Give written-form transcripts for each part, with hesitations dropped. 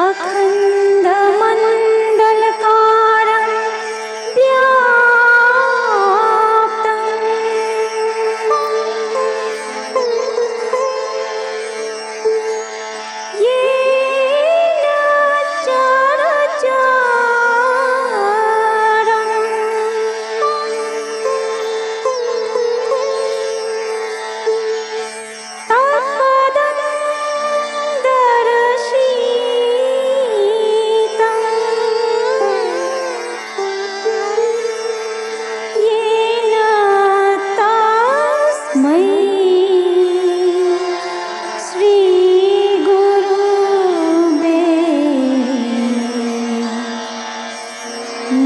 अखंड मंडलकारं व्याप्तं येन चराचरं तत्पदं दर्शितं येन तस्मै श्रीगुरुवे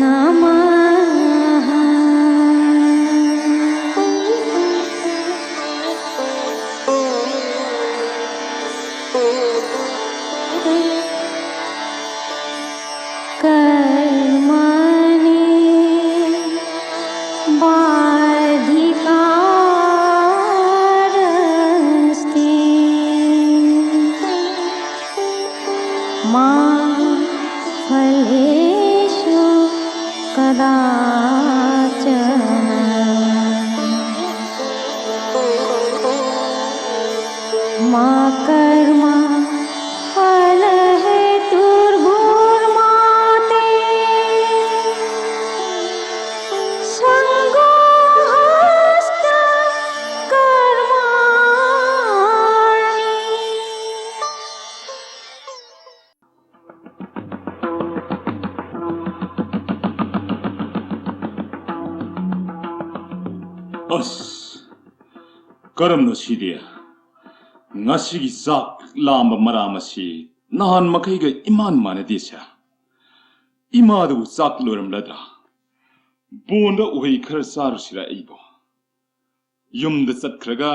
नमः। कर्मणि बाधिकारस्ते मा फलेषु कदाचन मा कर्म फलहेतुर्भूर्मा ते संगोऽस्त कर्माणि। करुम सिदे ngasi sak lam maramasi nahan makai ga iman manadisha ima du sak loram ladra bonda uhi khar sarusira aibo yum da satkhraga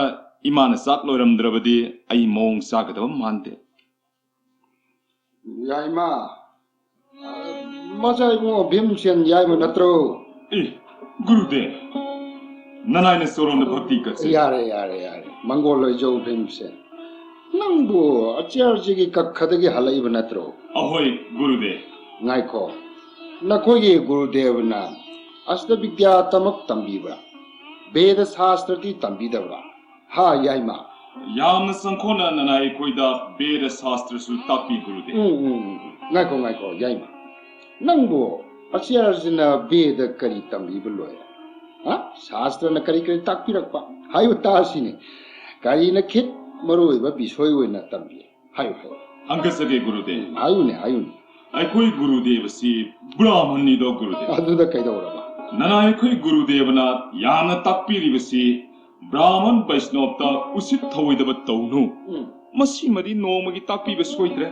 iman sak loram drabadi ai mong sakadam mante yaima mazai mo bhimsen yaima natro gurude nanayne soronda bhakti katse yare mangoloi jo bhimsen nangbu acharjigi kakhadagi halaiba natro ahoy gurude ngaiko nakogi gurudevna asta vidya tamak tambibra veda shastrati tambidavra ha yaima yamna sankhona nanai koida veda shastra su tapi gurude ngaiko yaima nangbu acharjina veda kari tambibra loya ha shastra na kari takpirakpa hayu tasine kari na khit maroiba bisoi oina tambi hayu angasage gurude ayune aikoi gurudev si brahman ni do gurudev aduda kaidawraba nana aikoi gurudev na yamna takpiri basi brahman vaishnav ta usit thaoidaba tawnu masi madi nomagi takpi ba soidre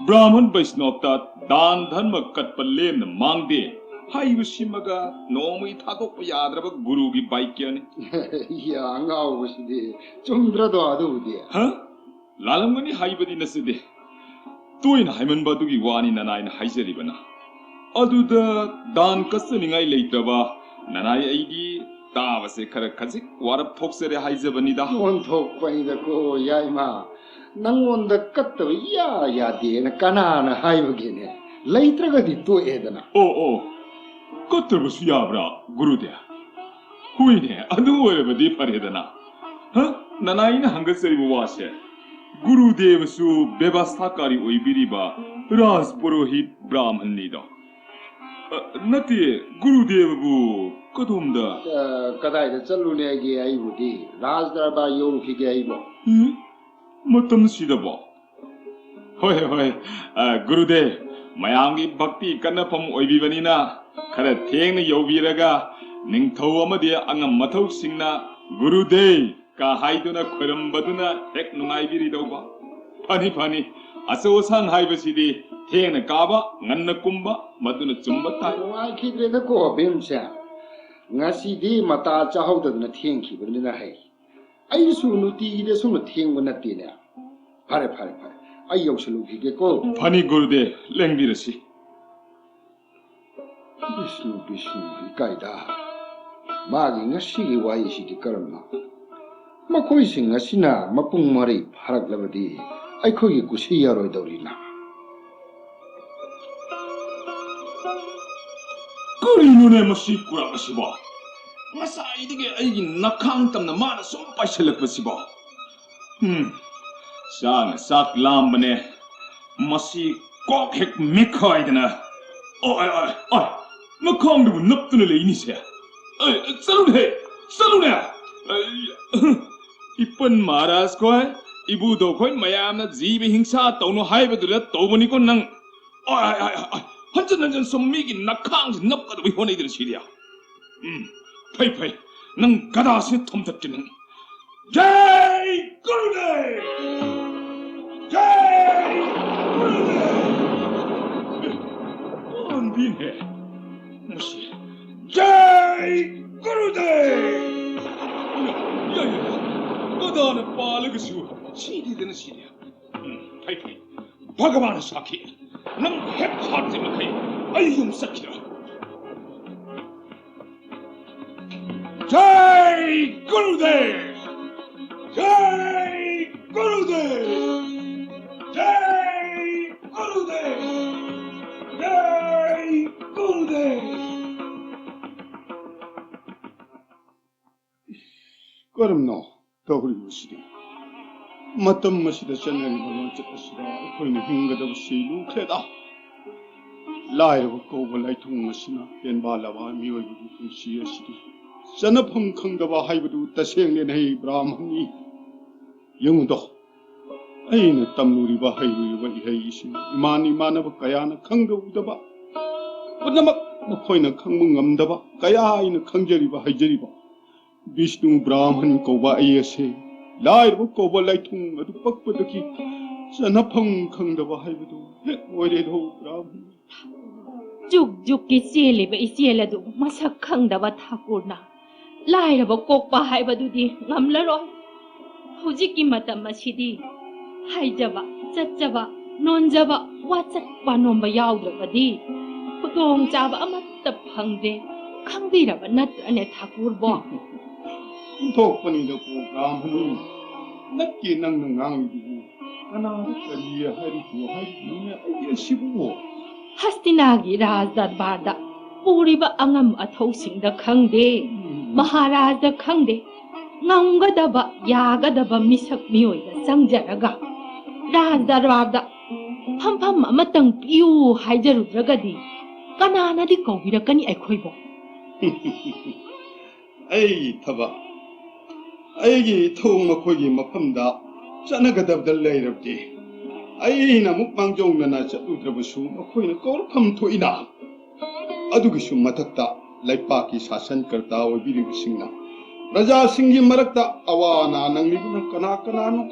brahman vaishnav ta dan dharma katpa lemna mangde hayu simaga nomagi thadokpa yadraba guru gi baikyani ya angau baside chumdra do adudi ha lalamgani haibadi naside toina haiman badugi wani nanaina haijari aduda dan kasaningai leitraba nanai aidi tabase khara khajik warap thoksere haijabani da on thok paida ko yaima nangonda katta ya de na kanana haibagine leitragadi to edana o kotrabusu yabra gurude huine adu orebadi paredana ha nanaina hangasari wase gurudev su bevasthakari oibiriba raj purohit brahman nido nati gurudev bu kadumda kadai da chalune ge aibudi raj darbar yorum khige aibo matam sidabo hoy gurudev mayamgi bhakti kanapam oibibanina khara thengna yobiraga ningthau amadi angam mathau singna gurudev ka haiduna khurambaduna ek nungai biri dauba fani asosang haibasidi thengna kaba nganna kumba maduna chumba tai nungai khidre na ko bemsa ngasi di mata chahau da na thengki bani na hai ai su nuti de su theng bana ti ne phare ai yausulu gi ge ko fani gurudev lengbirasi Bishnu, Ikaida. Magi ngasi wai sidi karamna. Makoi sing ngasina mapung mari harak labadi. Aikoi kusi yaroi daurina. Karino masi kurang masiba. Masai dige aigi nakang tamna mana som paisalak masiba. Sana sak lambane masi kok hek mekhai dana. Oi, nakang du naptuna leini se. Salune. Ipan Maharaj ko ibu do khoi mayam na jibi hingsa tawno haiba dura tawbani ko nang. 한전 sommi nakang napka do hone dir siria. Pai nang gadasi thomtatkin. Jai Gurudev. Jai Gurudev. On bin hai. Mushi. Jai Gurudev. Ya. Gadana palagasu. Sidi dena siria. Pai. Bhagavan sakhi. Nang hep hard in the pay. Ayum Sakya. Jai Gurudev! Jai Gurudev! Jai Gurudev! Jai Gurudev! Karamno, Tawri Musidi. Matam Masida Chanel Malanchakasida, Queen Hingada Shilu Kleda. Lie of Koba Lightung Masina, and Balava, Mio Shia City. Sanapum Kangava Haibu, Tasing and Hey Brahmani. Young dog. Ain Tamuri Bahai, when he is Imani Manava Kayana Kanga Udaba. But Namak, Mapoina Kangmungam Daba, Kaya in a Kanjariba Hajariba. Vishnu Brahman Koba Ayase. Lai wo ko ba lai thung adu pak pa daki sana phang khang da ba hai bu he oi de do ram juk ki sele ba isela du masak khang da ba thakur na lai ra ba kok pa hai ba du di ngam la ro huji ki matam ma sidi hai jaba chat jaba non jaba wa chat pa nom ba yaw da ba di putong cha ba amat ta phang de khang di ra ba nat ane thakur bo thok pani da ko ram hani nakki nang nang du ana kariya hari ko hari ne ai sibu Hastinagi Raj Darbarda Puriba Angam Athau Singda Khangde Maharaj da Khangde Ngamgadaba Yagadaba Misak Mioida Sangjaraga Raj Darbarda Pam Amatang Piu Haijarugadi Kanana di Kovirakani Ekoibo Ai thaba ai gi thong ma khoi gi mafamda chanagadab dal leirabdi ai na mukbang jong na chatudrabasu makhoi na kor pham thoina adugi sum matakta laipa ki sasan karta obiri singna raja singhi marakta awana nangli kana no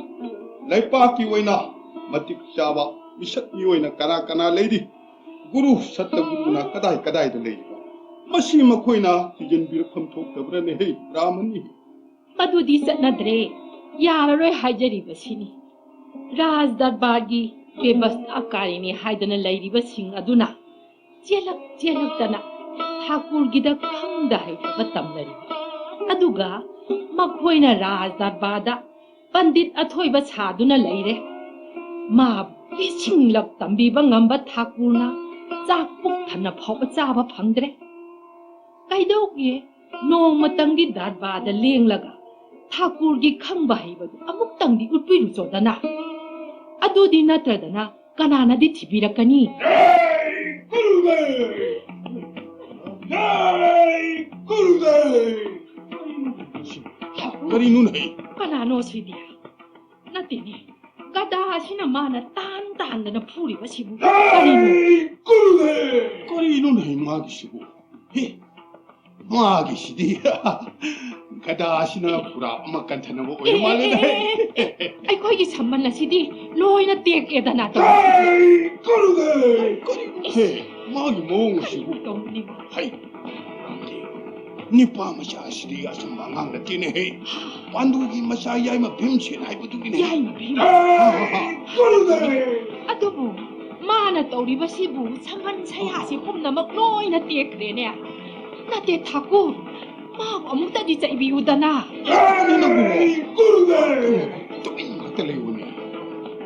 laipa ki oina matik chaba misak mi oina kana leidi guru satta guru na kadai da leidi masi makhoi na hijin bir pham thok tabra ne he ramani Madudi Satnadre Yaroi Hajari Basini Raz Darbagi Bebas Akarini Haidana Lady Basing Aduna Jelak Dana Hakur Gida Kanga Batamari Aduga Makoina Raz Darbada Pandit Atoy Basaduna Lady Ma Bising Lak Tambi Bangamba Takuna Zapuk Hana Pop Zaba Pandre Kaidoki No Matangi Darbada Ling Laga Thakurgi khangba haibadu amuk tangdi utpiru chodana adudi natradana kanana di thibirakani Jai Gurudev Karinu nahi kanano sidia natini kada hasina mana tan dana phuri basibu Karinu nahi magi sibu he magi sidia kada asina pura makantana bo oy male dai ai koi gi samman na sidi loina tek edana to he magi mong sibu tongni hai nipa masha asri asamba ngang da tine he pandu gi masha yai ma bhim chen hai butu gi ne yai ma bhim adubu 마나 떠리바시부 상관 사야시 폼나막 로이나 떼크레네 나떼 타고 막 아무따 뒤자 이비우다나 아니 나고 그러네 또 이마다 레오네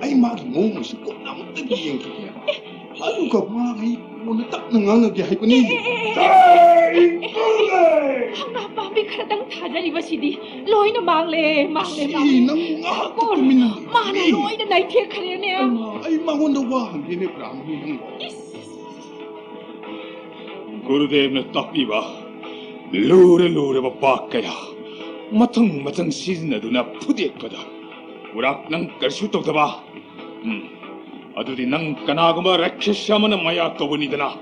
아이 마기 너무 싶고 너무 뜨기 연기야 아유가 마기 오늘 딱 능하게 할 거니 에이 그러네 항나 밤비 카라당 타자리바시디 로이나 망레 이 능아 고민은 마나 로이나 나이 떼크레네 아이 마곤도 와 한기네 브라미는 거 구르데브나 딱비바 루레 바바카야 마탕 시즈나두나 푸디에거다 우락 난 깔수 똑다바 아두디 난 까나고마 라케샤마나 마야 또보니드나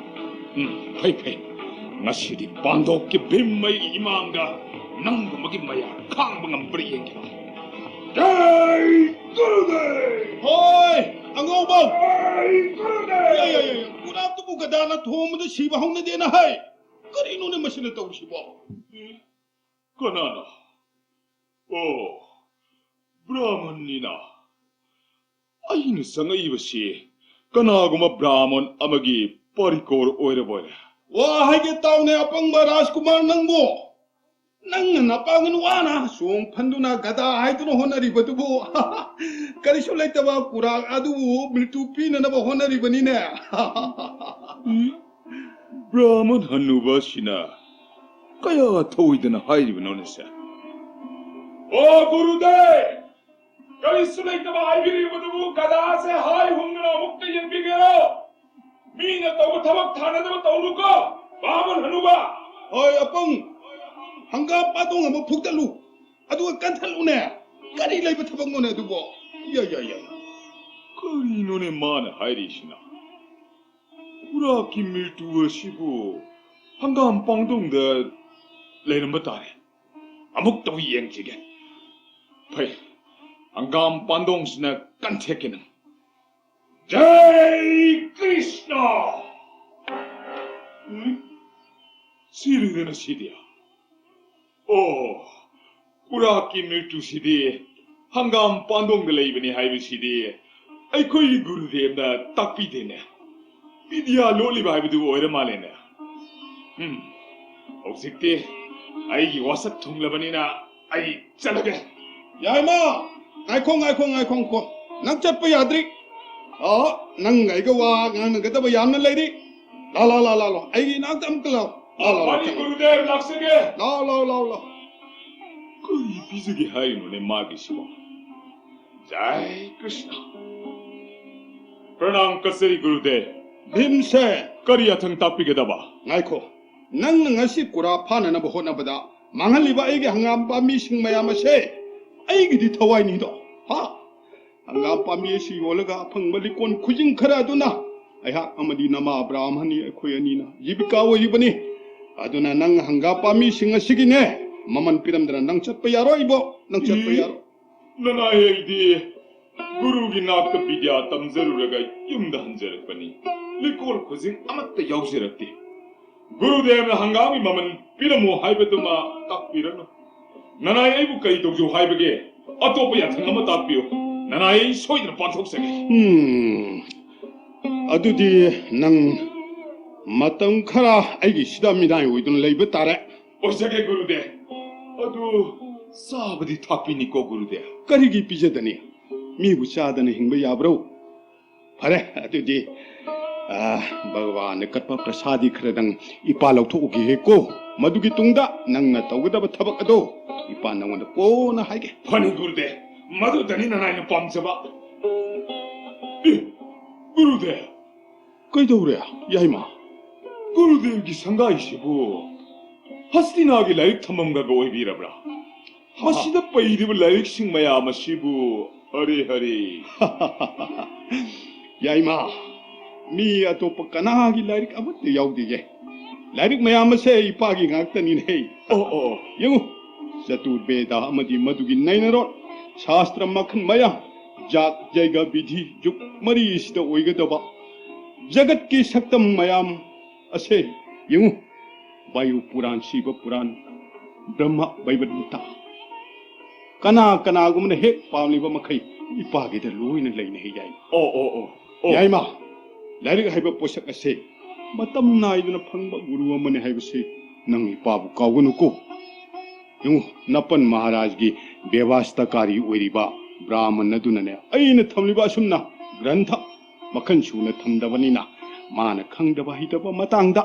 파이파이 나시디 반도께 뱀마이 이마anga 낭고마기 마야 캉방암 브리엔게 에이 그러네 호이 안고방 에이 그러네 야야야 우라도 부가다나 도움도 시바 홍나 되나 하이 그리 눈에 마시는 떠고 싶어 까나나 브라만니나 아이는 상가 이것이 까나고마 브라만 아마기 빠리꼬르 오이레보이레 와 하게 따오네 아빵 바라스 구만 낭보 낭은 아빵은 와나 송 판두나 가다 하이드노 호나리 버두보 까리 쇼라이타바 꾸라 아두부 밀투피 나나바 호나리 버니네 브라만 한누바시나 까야 토이드나 하이리브노네사 구르데 까리스레이타바 하이비리브두부 가다세 하이 홍나 목대 연비게로 미나 떠고 타박 타나다바 떠오르까 마만 한누바 어이 아빵 한가 빠동 한번 북달루 아두가 깐탈루네 까리 라이브 타박노네 두보 야야야 까리노네 마나 하이리시나 우라키 밀두어시부 한가한 빵동다 레름바타레 아묵도 이행지게 파이 한가한 빵동시나 깐테케는 Jai Krishna! Sirigana Sidia. Uraki Miltu Sidi, Hangam Pandong the Labani Hive Sidi. I call you Gurudev the Takpidina. Vidya Loli Bible or Malina. Oxicti, I was a Tunglabanina, I Salaga. 야이마 아이콩 낭짝빠 야드리 낭가 이거 와 나는 그때 얌나 레디 라라라라라 아이 낭담 클라 Pani Gurudev Laksage. 라라라라 Koi Pisugi Hainu ne Magishiva. Jai Krishna. Pranam Kasari Gurudev. 빔세 Kariyatang Tapigedaba. 아이코 낭는 ngasi 꾸라 파나나 보호나보다 망할리바 에게 항암바 미싱마야마세 아이기디 타와이니도 하 항암바 미시 올라가 펑벌리콘 쿠징 카라두나 아이하 아마디 나마 브라하마니 에코야니나 지비카 오이버니 아두나 낭 항암바 미싱 시기네 마만 피람드라 낭 쳇빠 야로 이보 낭 쳇빠 야로 Nanayeidi Gurugi Nakta Pidya Tamzaruraga Yumda Hanjarakani. Likor Kuzing Amatta Yaushirakti. Gurudev Hangami Maman Piramu Haibetuma Takpirano. Nanaye Bukai Dojo Haibege. Atopia Tangama Tapio. Nanaye Soy Patok 아두디 낭 마땅 카라 아이기 시답니다 오이돈 레이브 따래 Osake Gurudev. Adu Sabadi Tapiniko Gurudev. 까리기 삐져더니 미부 샤다는 행부 야브로 파래 아두디 भगवान कटपा प्रसादी खरदंग इपा लौथोगी हेको मदुगी तुंगदा नंगना तौगदब थबक अदो इपा नंगन कोना हाइगे Pani Gurudev. Madu Dani Nanai Pamsaba. Gurudev. कइदौरे Yaima Gurudev Sangaishibu. Hastinagi like Tamanga Goibirabra. Hasida Paidibu like Sing Mayama Shibu. Hari. Yaima मी अतोप कनागी like अमत याउदिगे like मयाम से इपागी गाक्तनी ने यंगु सतु बेदा अमदि मदुगी नैनरो शास्त्र मखन मया जात जैगा विधि जुक मरी इसित ओइगदबा जगत की सक्तम मयाम असे यंगु वायु पुराण शिव पुराण ब्रह्मा वैवदता कना गुमने हेक पावलिबा मखै इपागी द लोइना लेने हे याइ याइमा ꯂꯥꯏꯔꯤꯛ ꯍꯩꯕ ꯄꯣꯠꯁꯛ ꯑꯁꯤ ꯃꯇꯝ ꯅꯥꯏꯗꯅ ꯐꯪꯕ ꯒꯨꯔꯨ ꯑꯃꯅꯤ ꯍꯥꯏꯕꯁꯤ ꯅꯪ ꯏꯄꯥꯕꯨ ꯀꯥꯎꯒꯅꯨꯀꯣ ꯌꯦꯡꯉꯨ ꯅꯄꯟ ꯃꯍꯥꯔꯥꯖꯒꯤ ꯕꯦꯕꯥꯁꯇꯀꯥꯔꯤ ꯑꯣꯏꯔꯤꯕ ꯕ꯭ꯔꯥꯍꯃꯟ ꯑꯗꯨꯅꯅꯦ ꯑꯩꯅ ꯊꯝꯂꯤꯕ ꯑꯁꯨꯝꯅ ꯒ꯭ꯔꯟꯊ ꯃꯈꯜ ꯁꯨꯅ ꯊꯝꯗꯕꯅꯤꯅ ꯃꯥꯅ ꯈꯪꯗꯕ ꯍꯩꯇꯕ ꯃꯇꯥꯡꯗ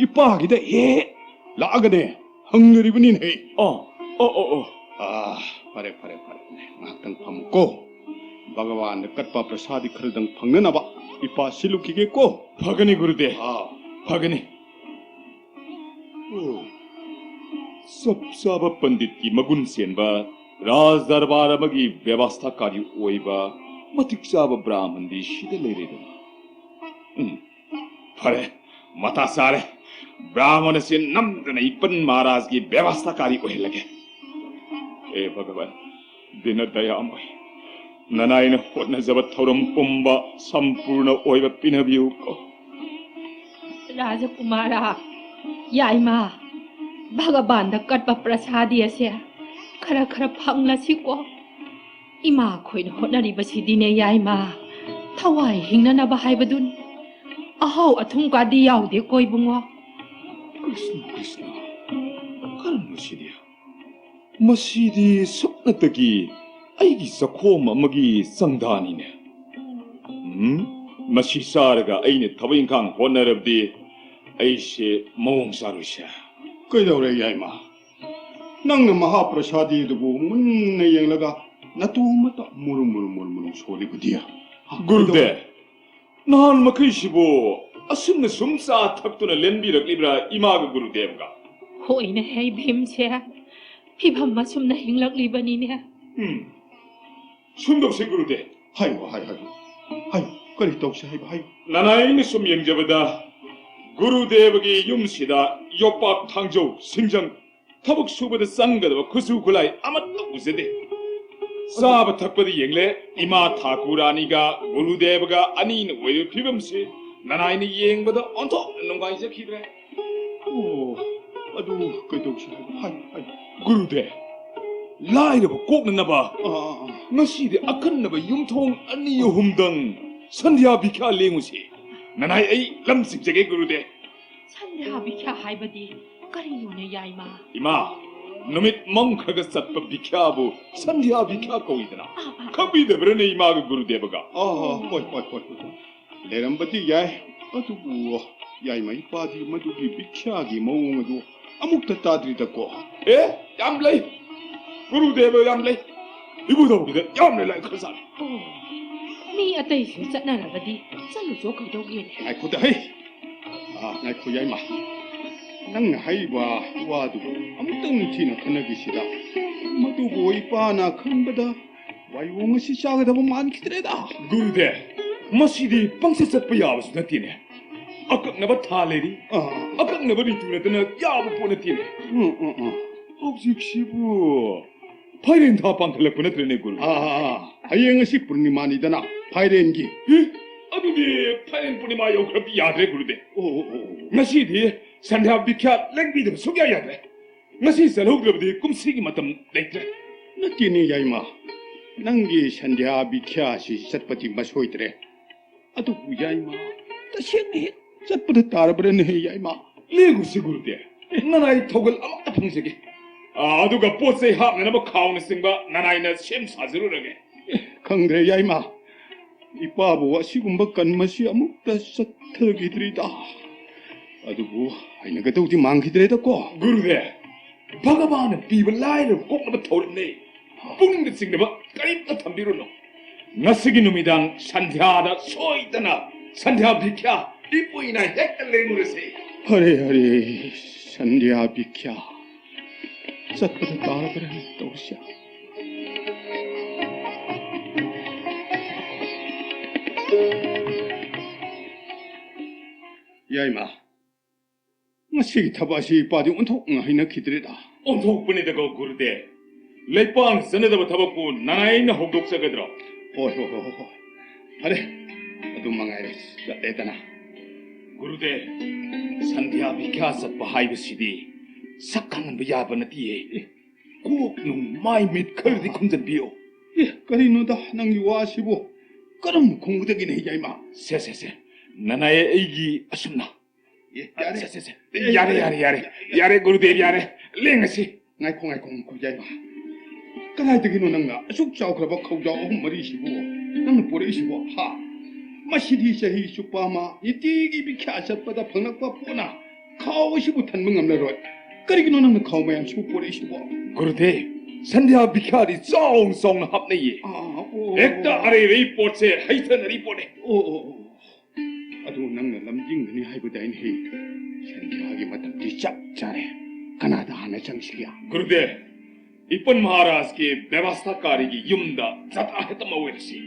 ꯏꯄꯥꯒꯤꯗ ꯍꯦꯛ ꯂꯥꯛꯑꯒꯅꯦ ꯍꯪꯅꯔꯤꯕꯅꯤꯅꯦ ꯐꯔꯦ ꯐꯔꯦ ꯐꯔꯦ ꯉꯥꯏꯍꯥꯛꯇꯪ ꯐꯝꯃꯨꯀꯣ ꯚꯒꯋꯥꯟꯗ ꯀꯠꯄ ꯄ꯭ꯔꯁꯥꯗꯤ ꯈꯔꯗꯪ ꯐꯪꯅꯅꯕ ꯏꯄꯥ ꯁꯤꯜꯂꯨꯈꯤꯒꯦꯀꯣ ꯐꯒꯅꯤ ꯒꯨꯔꯨꯗꯦv ꯐꯒꯅꯤ ꯆꯞ ꯆꯥꯕ ꯄꯟꯗꯤꯠꯀꯤ ꯃꯒꯨꯟ ꯆꯦꯟꯕ ꯔꯥꯖ ꯗꯔꯕꯥꯔ ꯑꯃꯒꯤ ꯕꯦꯕꯥꯁꯊꯥꯀꯥꯔꯤ ꯑꯣꯏꯕ ꯃꯇꯤꯛ ꯆꯥꯕ ꯕ꯭ꯔꯥꯍꯃꯟꯗꯤ ꯁꯤꯗ ꯂꯩꯔꯦꯗꯅ ꯐꯔꯦ ꯃꯇꯥ ꯆꯥꯔꯦ ꯕ꯭ꯔꯥꯍꯃꯟ ꯑꯁꯤ ꯅꯝꯗꯅ ꯏꯄꯟ ꯃꯍꯥꯔꯥꯖꯒꯤ ꯕꯦꯕꯥꯁꯊꯥꯀꯥꯔꯤ ꯑꯣꯏꯍꯜꯂꯒꯦ ꯍꯦ ꯚꯒꯋꯥꯟ ꯗꯤꯅ ꯗꯌꯥꯃꯣꯏ ꯅꯅꯥꯏꯅ ꯍꯣꯠꯅꯖꯕ ꯊꯧꯔꯝ ꯄꯨꯝꯕ ꯁꯝꯄꯨꯔꯅ ꯑꯣꯏꯕ ꯄꯤꯅꯕꯤꯌꯨꯀꯣ ꯔꯥꯖꯀꯨꯃꯥꯔꯥ ꯌꯥꯏꯃ ꯚꯒꯕꯥꯟꯗ ꯀꯠꯄ ꯄ꯭ꯔꯁꯥꯗꯤ ꯑꯁꯦ ꯈꯔ ꯈꯔ ꯐꯪꯂꯁꯤꯀꯣ ꯏꯃꯥ ꯈꯣꯏꯅ ꯍꯣꯠꯅꯔꯤꯕꯁꯤꯗꯤꯅꯦ ꯌꯥꯏꯃ ꯊꯋꯥꯏ ꯍꯤꯡꯅꯅꯕ ꯍꯥꯏꯕꯗꯨꯅꯤ ꯑꯍꯥꯎ ꯑꯊꯨꯝꯀꯥꯗꯤ ꯌꯥꯎꯗꯦꯀꯣ ꯏꯕꯨꯡꯉꯣ ꯀ꯭ꯔꯤꯁꯅ ꯀ꯭ꯔꯤꯁꯅ ꯀꯔꯝꯕꯁꯤꯗꯤ ꯃꯁꯤꯗꯤ ꯁꯨꯞꯅꯇꯒꯤ ꯑꯩꯒꯤ ꯆꯈꯣꯝ ꯑꯃꯒꯤ ꯆꯪꯗꯥꯅꯤꯅꯦ ꯃꯁꯤ ꯆꯥꯔꯒ ꯑꯩꯅ ꯊꯕꯛ ꯏꯪꯈꯥꯡ ꯍꯣꯠꯅꯔꯕꯗꯤ ꯑꯩꯁꯦ ꯃꯑꯣꯡ ꯆꯥꯔꯣꯏꯁꯦ ꯀꯩꯗꯧꯔꯦ ꯌꯥꯏꯃ ꯅꯪꯅ ꯃꯍꯥꯄ꯭ꯔꯁꯥꯗꯤ ꯑꯗꯨꯕꯨ ꯃꯨꯟꯅ ꯌꯦꯡꯂꯒ ꯅꯇꯣꯝꯇ ꯃꯨꯔꯨꯝ ꯃꯨꯔꯨꯝ ꯃꯨꯔꯨꯝ ꯃꯨꯔꯨꯝ ꯁꯣꯜꯂꯤꯕꯗꯤ ꯒꯨꯔꯨꯗꯦv ꯅꯍꯥꯟ ꯃꯈꯩꯁꯤꯕꯨ ꯑꯁꯨꯝꯅ ꯁꯨꯝ ꯆꯥ ꯊꯛꯇꯨꯅ ꯂꯦꯟꯕꯤꯔꯛꯂꯤꯕ꯭ꯔꯥ ꯏꯃꯥꯒ ꯒꯨꯔꯨꯗꯦꯕꯒ ꯍꯣꯏꯅꯦ ꯍꯦ ꯚꯤꯝꯁꯦ ꯐꯤꯚꯝ ꯑꯁꯨꯝꯅ ꯍꯤꯡꯂꯛꯂꯤꯕꯅꯤꯅꯦ ꯁꯨꯝꯗꯧꯁꯦ ꯒꯨꯔꯨꯗꯦv 하이고 하이고 하이 그리 똑시 하이고 하이 나나이는 좀 영접하다 구루데브기 윰시다 욕박 탕조 승정 타복 수보다 쌍가다 구수 굴라이 아마도 무세데 사바 탁버디 영래 이마 타쿠라니가 구루데브가 아닌 왜 피범시 나나이는 영보다 언토 농가이자 키드래 오 아두 그 똑시 하이고 하이 하이 구루데 라이르고 꼭 넣나봐 아 ngasidi akan na ba yung thong ani humdang sandhya bikha lengusi nanai ai lamsik jage gurude sandhya bikha haibadi kariyone yaima ima numit mong khaga satpa bikha bu sandhya bikha koidana khabi de brane ima ga gurude baga ꯍꯣꯏ ꯂꯩꯔꯝꯕꯗꯤ ꯌꯥꯏ ꯑꯗꯨꯕꯨ ꯌꯥꯏꯃꯩ ꯄꯥꯗꯤ ꯃꯗꯨꯒꯤ ꯕꯤꯈ꯭ꯌꯥꯒꯤ ꯃꯑꯣꯡ ꯑꯗꯨ ꯑꯃꯨꯛꯇ ꯇꯥꯗ꯭ꯔꯤꯗꯀꯣ yam lay gurude yam lay 이부더기다 얌내 라이 커살 미 아따이슈 짠나라바디 짠루조 그도기네 아이코다 헤이 나이코 야이마 낭나 하이바 와도 아무튼 티나 커너기시다 모두 이빠나 큰바다 와이옹시 샤가다 보면 많기더래다 구르데 머시디 빵세 setpa 야바스 나티네 아깍나바 탈레리 아깍나바 리투나드나 야부 보네티네 혹시시부 파이렌 다방 텔레폰에 들네 구르 하이앵시 뿌르니마니다나 파이렌기 아두디 파이렌 뿌니마 요크럽디 야드레 구르데 나시디 산야 비캬 랭비드 속야 야드레 나시 살호그럽디 꿈시기 마탐 렉트레 나티니 야이마 낭기 산야 비캬시 삿바티 마소이드레 아두부 야이마 따시니 삿바드 따라버렸네 야이마 레구시 구르데 나나이 톡을 아무따 방세게 아두가 보세 하나나뭐 카우는 생바 나나이나 셈 사즈루르게 강대 야이마 이빠부와 시군바 간마시 아무따 사터기들이다 아두부 아이나가 더우디 망기들이다고 구르데 바가바는 비블라이를 꼭나바 터르네 뿡데 싱나바 까립다 탐비루노 나스기 놈이당 산디하다 소이다나 산디하 비캬 이뿌이나 핵달레무르세 하레 산디아 비캬 삿바다 따라버렸네 또시야 야이마 ngasi tabasi padi unthok ngahina khidreda 온톡 뿐이다고 구르데 레빵 선에다가 타박고 나나이나 혹독사가더라 hoi hare adu mangai ladetana 구르데 산디아 비캬 삿바 하이브시디 sakkangan bayaba na tiye kuk nung may mit kaldi kumzanbiyo karino da nang yuwasibo karam kungudagin yaima se 나나의 애기 아쉽나? 예, 야래. 야래 구르데브 야래. 랭asi. ngaiko ku yai ma kanai de gino nang na asuk chau khra ba khau jaw ahum mari shi bo nang pore shi bo ha ma shi di sahi supa ma iti gi bi kha sa pa da phangnak pa pona khau shi bu than mangam la ro kari gino nang na khau ma yang su pore shi bo 구르데브 산디아 비카리 쫑쫑 합네예. 액다 아래 리포트에 하이튼 리포트. 오 adu nang na lamjing ni hai bu dai ni sandiagi matam ti chap chare kanada hana changsiya गुरुदेव इपन महाराज के व्यवस्थाकारी की युमदा जता है तमवेसी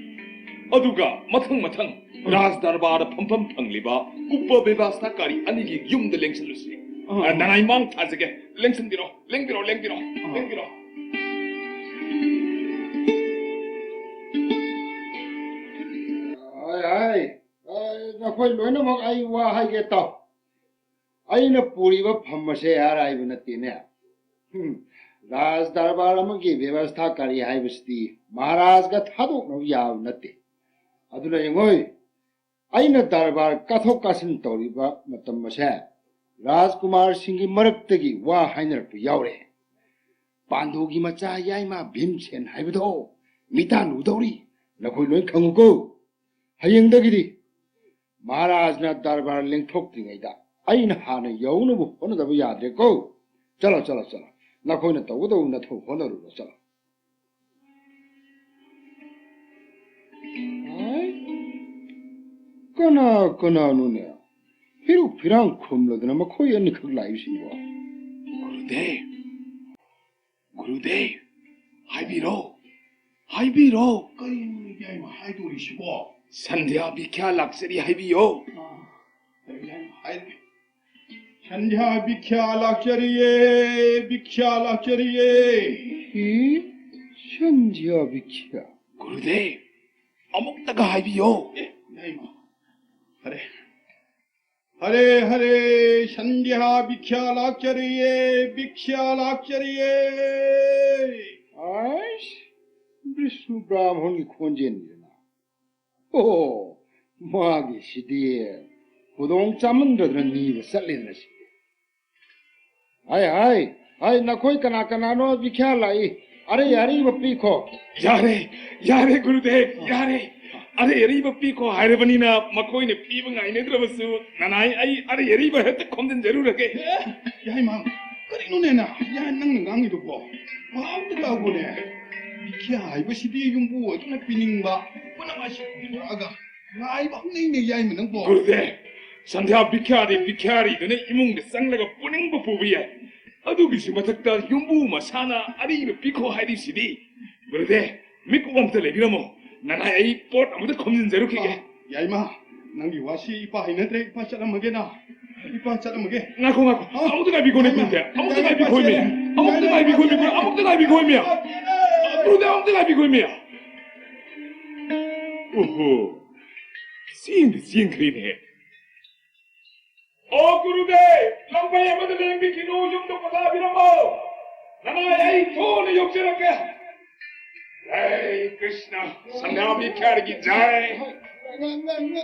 अदुगा मथंग मथंग राज दरबार फंफम फंगलिबा उप व्यवस्थाकारी अनि की युमद लेंसलुसी नानाई मांग थाजगे लेंसंदिरो ai na khoi loina mak ai wa hai ge ta ai na puri ba pham se ar ai bna ti ne raj darbar am gi vyavastha kari hai basti maharaj ga thadok no yaw na te aduna yengoi ai na darbar kathok kasin tori ba matam ma se rajkumar singh gi marak te gi wa hainar pu yaure pandu gi macha yai ma bhimchen hai bdo mitan udori na khoi loi khangu ko hayeng da gi di महाराज ना दरबार लिंथोक्त्रिङैदा अइन हाना यौनबु होनदबु याद्रेको चलो नखोइना तौगदौ नथौ होनरुरो चलो कना नुने फिरु फिरांग खुमलदना मखोइ अनि खग लाइसिबो गुरुदेव हाइबिरो kari ni yai ma hai dori shi bo 산디아 비캬 락세리 하이비요. sanjha bikya lakchariye 이 현지야 비키야 구르데브 아목다가 하이비요. yai ma hare sanjha bikya lakchariye 아이씨 Vishnu ब्राह्मण की खोजेन 오, 뭐하기 시디에 고동 짜문들은 니가 살리는 시. 아이 나 거기 까나까나노 비켜라이. 아래 야리 버피코. 야래 구르데브 야래. 아래 야리 버피코 하이르바니나 마코이네 피빙 아이네 들어버스. 나나이 아이 아래 야리 버헤트 콤든 제루르게. yai ma kari no ne na ya nang ngang ido bo ma am ta go ne bikya ai ba sidi yung bu to na pining ba wala ma shi aga ngai ba nei ne yai ma nang bo 구르데브 산디아 비캬리 드네 이몽데 쌍라가 뿌닝 버부비야. 아두기시 마탁다 흉부마 사나 아리르 비코 하이리시디. 구르데브 미코 밤텔레 비라모 나나이 폿 아무데 콤든 제루케게. yai ma nang gi wasi ipa hinatre ipa chala mage na ipa chala mage 나고 아무데가 비코네 군데 아무데가 비코이미야. 구르데브 아무데가 비코이미야. 오호 시인크리네. 구르데브 랑파야 마들랭 비키노 좀도 받아 비라모 나나이 토네 욕제라게. जय कृष्ण संध्या बिख्यार की जय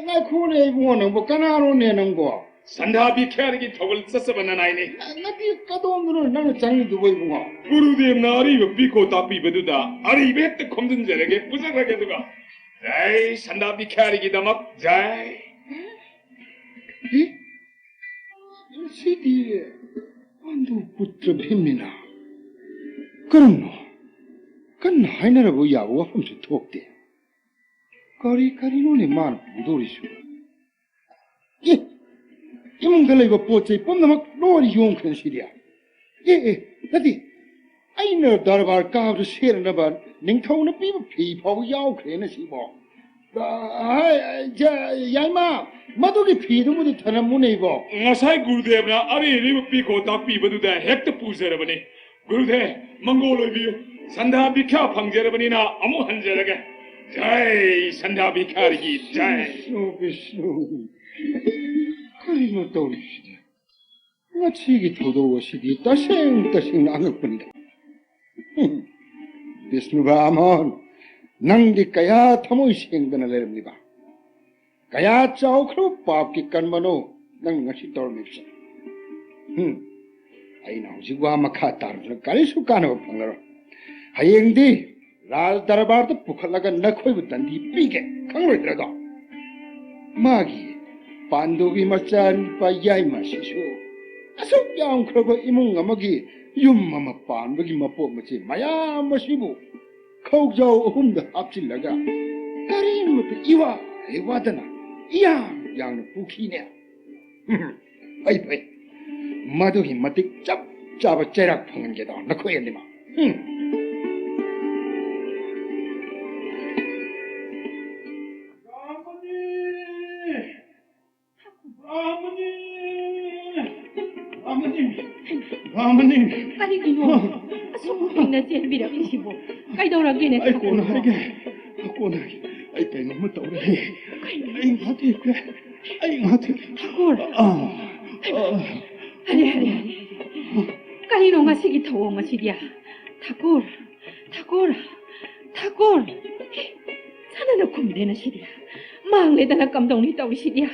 나 코네 이거는 뭐 까나로 내는 거. संध्या बिख्यार की थवल ससबन नाइने 나비 까도는 나는 장이도 보이고. गुरुदेव नारी बिको तापी बदुदा अरी बेत खोमदन जरगे पुजरगे दुगा जय संध्या बिख्यार की दमक जय 이 시디에 안도 पुत्र भिमिना. 그럼노. kan hainara bo ya wo fam se thokte kari no ne man budori su ye imong galai ba pochai pom namak lori yong khan siria ye nati aina darbar ka de ser na ban ning thau na pi phi phau yaw khre na si bo ai yai ma madu ki phi du mu thanam mu nei bo ngasai gurudev na ari ri biko tapi baduda hekt puzerabane gurudev mangoloi bi संध्या बिख्या फंगजेरबनीना अमु हंजेरगे जय संध्या बिख्यार की जय विष्णु करिनो तौरि시대 마치기 도도시디 따생 나ඟ뿐다 विष्णु ब्राह्मण नंगी कया थमोई सेंगदना लेरमलिबा Kaya chaukro pap ki kanmano nang ngasi dormipsa. Ay na hujigwa makha tarjuna kari sukano pangaro. Hayengdi Raj Darbar to pukhalaga nakhoi butandi pige kangroi draga. Magi Pandugi machan pa yai masisu. Asok yang kroba imung amagi yum mama pandugi mapo machi maya masibu. Kaujau humda hapchillaga. Karin mutu iwa ewadana. Yang pukine. Ay. Madugi matik chap chaba cherak pangan geda nakhoi andima. Ramani. Kali gino. Asok na siya bilang isibo. Kay daw ra gine. Ay ko na hige. Ako na. Ay kay no mataw ra. Ay ngati. Ay ngati. Takor. Hari. Kali no nga sige tawo nga siya. Takor. Sana na kumide na siya. Mangle na kamdong ni tawo siya.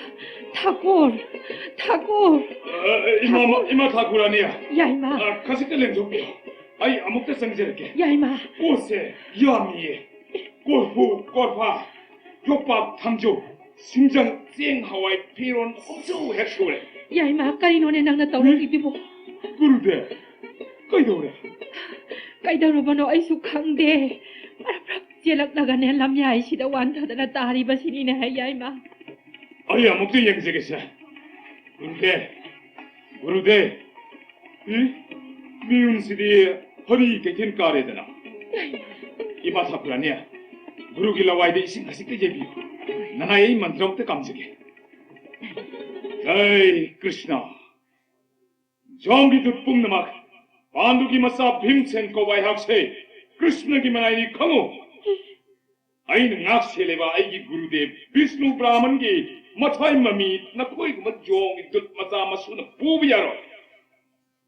Takor. 이마 타쿠라니야. 야이마. 가식들 좀. 아이 아무것도 생기게. 야이마. 꽃에 야미. 꽃후 꽃파. 욕밥 탐조. 심장 쨍 하와이 피론 엄청 핵쇼래. 야이마 kali no ne nang nataw ng itibo. 그런데 까이도래. Kay daw ba no ay sukhang de. Parang jelak na ganyan lam yay si dawan ta na tari ba sinina yaima. 아이 아무것도 얘기하겠어. 그런데 이 미움시디 허리 개텐 까레드나. 이마 타쿠라니야. 무르길라 와이데 이싱가식게 제비. 나나의 만트럼때 감지게. जय कृष्णा जोंगी दुपुंग नमक पांडु की मसा भीमसेन को वायहाक से कृष्ण की मनाई खंगो आइन नाक से लेवा आईगी गुरुदेव विष्णु ब्राह्मण की मथाई ममी न कोई मत जोंग दुत मसा मसुन पूबियारो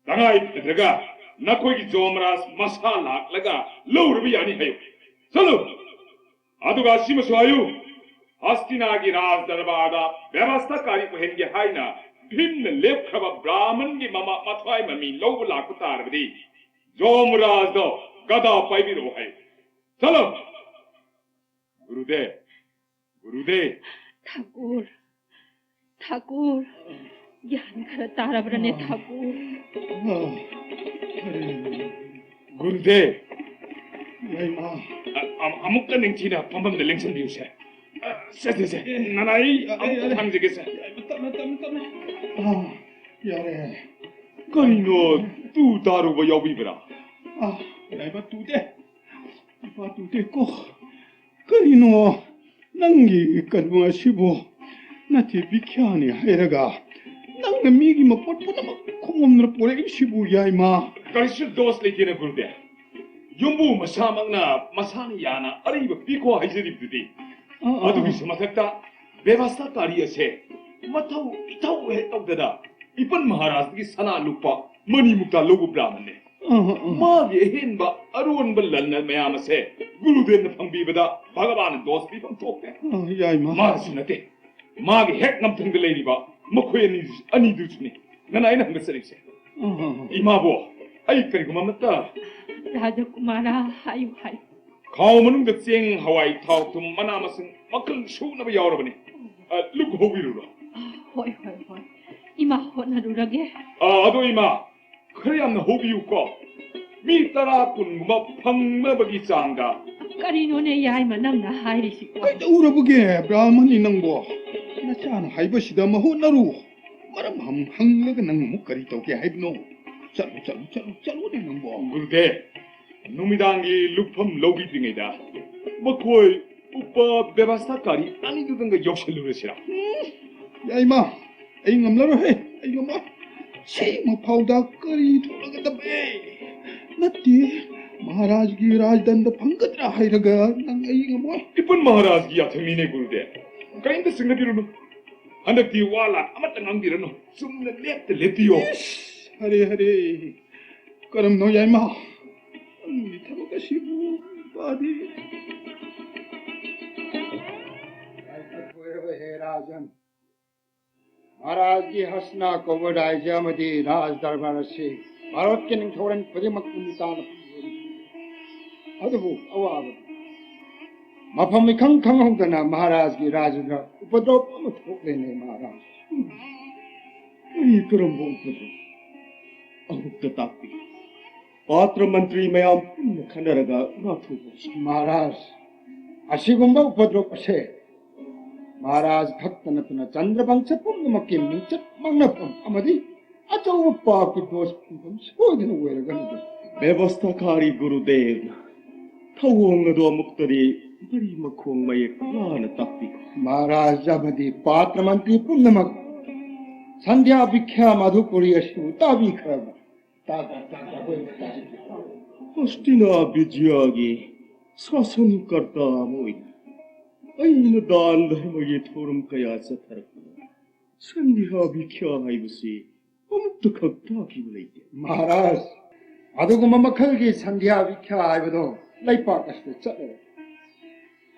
दंगाई दगा न कोई की जोमरास मसा लाक लगा लोर भी आनी है चलो आदुगा सिमसवायु हस्तिनागी राज दरबारा व्यवस्थाकारी पहनगे हाइना भीम लेपखब ब्राह्मण की ममा मथवाई ममी लोब लाकु तारबदी जोमराज दो गदा पाइबिरो है चलो गुरुदेव ठाकुर ज्ञान खरा तारा ब्रने ठाकुर गुरुदेव अमुक निंगचिना पंपम दे लेंसन बिउसे से 나나이 함지게서 야래. 거리노 뚜 다루고 여비브라 나이바 뚜데. 이바 뚜데 고. 거리노 낭기 간부가 시보. 나티 비켜니 해라가. 낭가 미기 뭐 뻗보다 막 콩없는 보래 시보 야이마. 거리실 도스 레기네 구르데 용부 마사막나 마사니 야나 아리바 비코 하이즈리브디 아두기 스마탁다 베바스타카리에세 마타우 이타우 했다우데다 이번 마하라스기 사나 루파 머니묵다 로고 브라만네 마게 헨바 아루원 벌란나 메야마세 구루덴 팡비베다 바가바는 도스비 팡톡데 야이마. 마스나테 마게 핵 남통들 레리바 머코에니 아니두스니 나나이나 한것서리세 이마보 아이 그리고 맘났다 राजकुमारा हाय 가오문은 그 쨍 하와이 타오툼 마나마슨 막근 쇼나바 야오라버니 루고 호비루라 होय इमा होनारु라게 아도 이마 그래야나 호비우고 미따라 군구마 팡마버기 짱가 까리노네 야이마 남나 하이리시고 그때 울어보게 브라만이 낭보. 나차나 하이버시다 뭐 혼나루. 마람 항나가 낭 목걸이 또게 하이브노. 짤로 내 낭보. 그르데 누미당기 루펌 로비 중이다 뭐코이 오빠 베바스타까리 아니두던가 역실루르시라 야이마. 에이 ngamlaro he. 에이 ngamla. 세이 뭐 파우다 거리 돌아가다 배. 나티 महाराज की राजदंड पंकजरा हाइरगा नंग एई ngamo. 이쁜 마하라스기 야테미네 그르데 까인데 승나비루노 한덕디 와라 아마땅 앙비르노 숨나 랩데 랩디요 हरे करम नो याइमा. 미타보가 시부 바디. हे राज महाराज की हसना कोवडाई जामदी राज दरबार से भारत के निथोरन खुदिमक नितान अदबु अवाब मफम इखंग खंग होदना महाराज की राजदा उपद्रव अम थोकलेने महाराज 이 그런 몸부터 아무것도 딱비 पात्र मंत्री मयाम पुण्य खंडरगा नाथु महाराज अशिगुंबा उपद्रव से महाराज भक्त नतुना चंद्रवंश पुण्यमक्की मिंचत मंगनफम अमदी अचौव पाप की दोष पुंपम सोदन वेरगन व्यवस्थाकारी गुरुदेव थवोंगदो मुक्तरी बड़ी मखोंग मये लान तक्ति महाराज अमदी पात्र मंत्री पुण्यमक संध्या भिक्षा मधुपुरी अशु ताबी खब हस्तिना विजयागी शासनकर्ता मोइन ऐन दान धर्मगे थोरम कया सथरक संध्या भिक्षा हाइबसी अमुक्त खक्ताकी लेते महाराज अदुगुम मखल की संध्या भिक्षा हाइबदो लैपाक अस्ते चले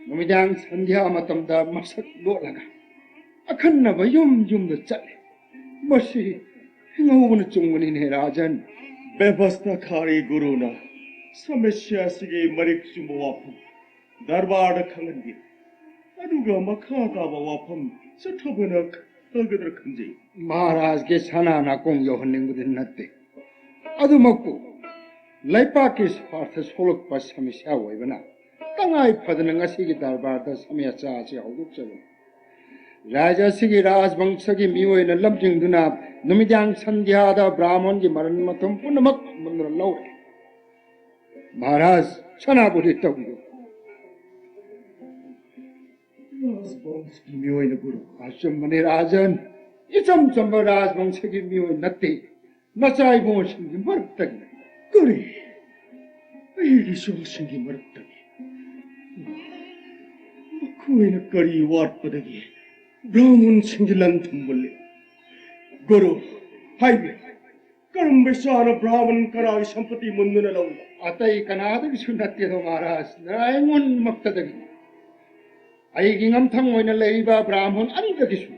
नुमिदांग संध्या मतमदा मसक लोलगा अखन्नब युम युम चले मसी हिंगोबन चुंगनी ने राजन व्यवस्थाकारी गुरुना समस्या सिगे मरिक सुमवाफम दरबार खंगनगी अदुगा मखा ताबा वाफम सथबनक तगदर खंजे महाराज के सना ना कोंग योहनिंग बुदिन नत्ते अदुमकु लैपा के स्वार्थ सोलक पर समस्या होइबना तंगाई फदन ngasi की दरबार दा समस्या से हौदुक चलो राजा सिगी राजवंश की मियोय न लमजिंग दुना नुमिदांग संध्या दा ब्राह्मण की मरण मतम पुनमक मंगल लौ महाराज सना बुद्धि तंगो राजवंश की मियोय न गुरु आश्रम मने राजन इचम चंब राजवंश की मियोय नत्ते नचाई बोश की मर तक करे ऐगी शोषंगी मर तक कोई न करी वाट पदगी ब्राह्मण सिंगिलन थुंबले गुरु हाइबे कर्म विशाल ब्राह्मण कराई संपत्ति मुंदन लौंगा अतई कनादग सुनत्ते दो महाराज नारायण मक्तदगी अयगी ngam ओइन लेइबा ब्राह्मण अनिदगी सु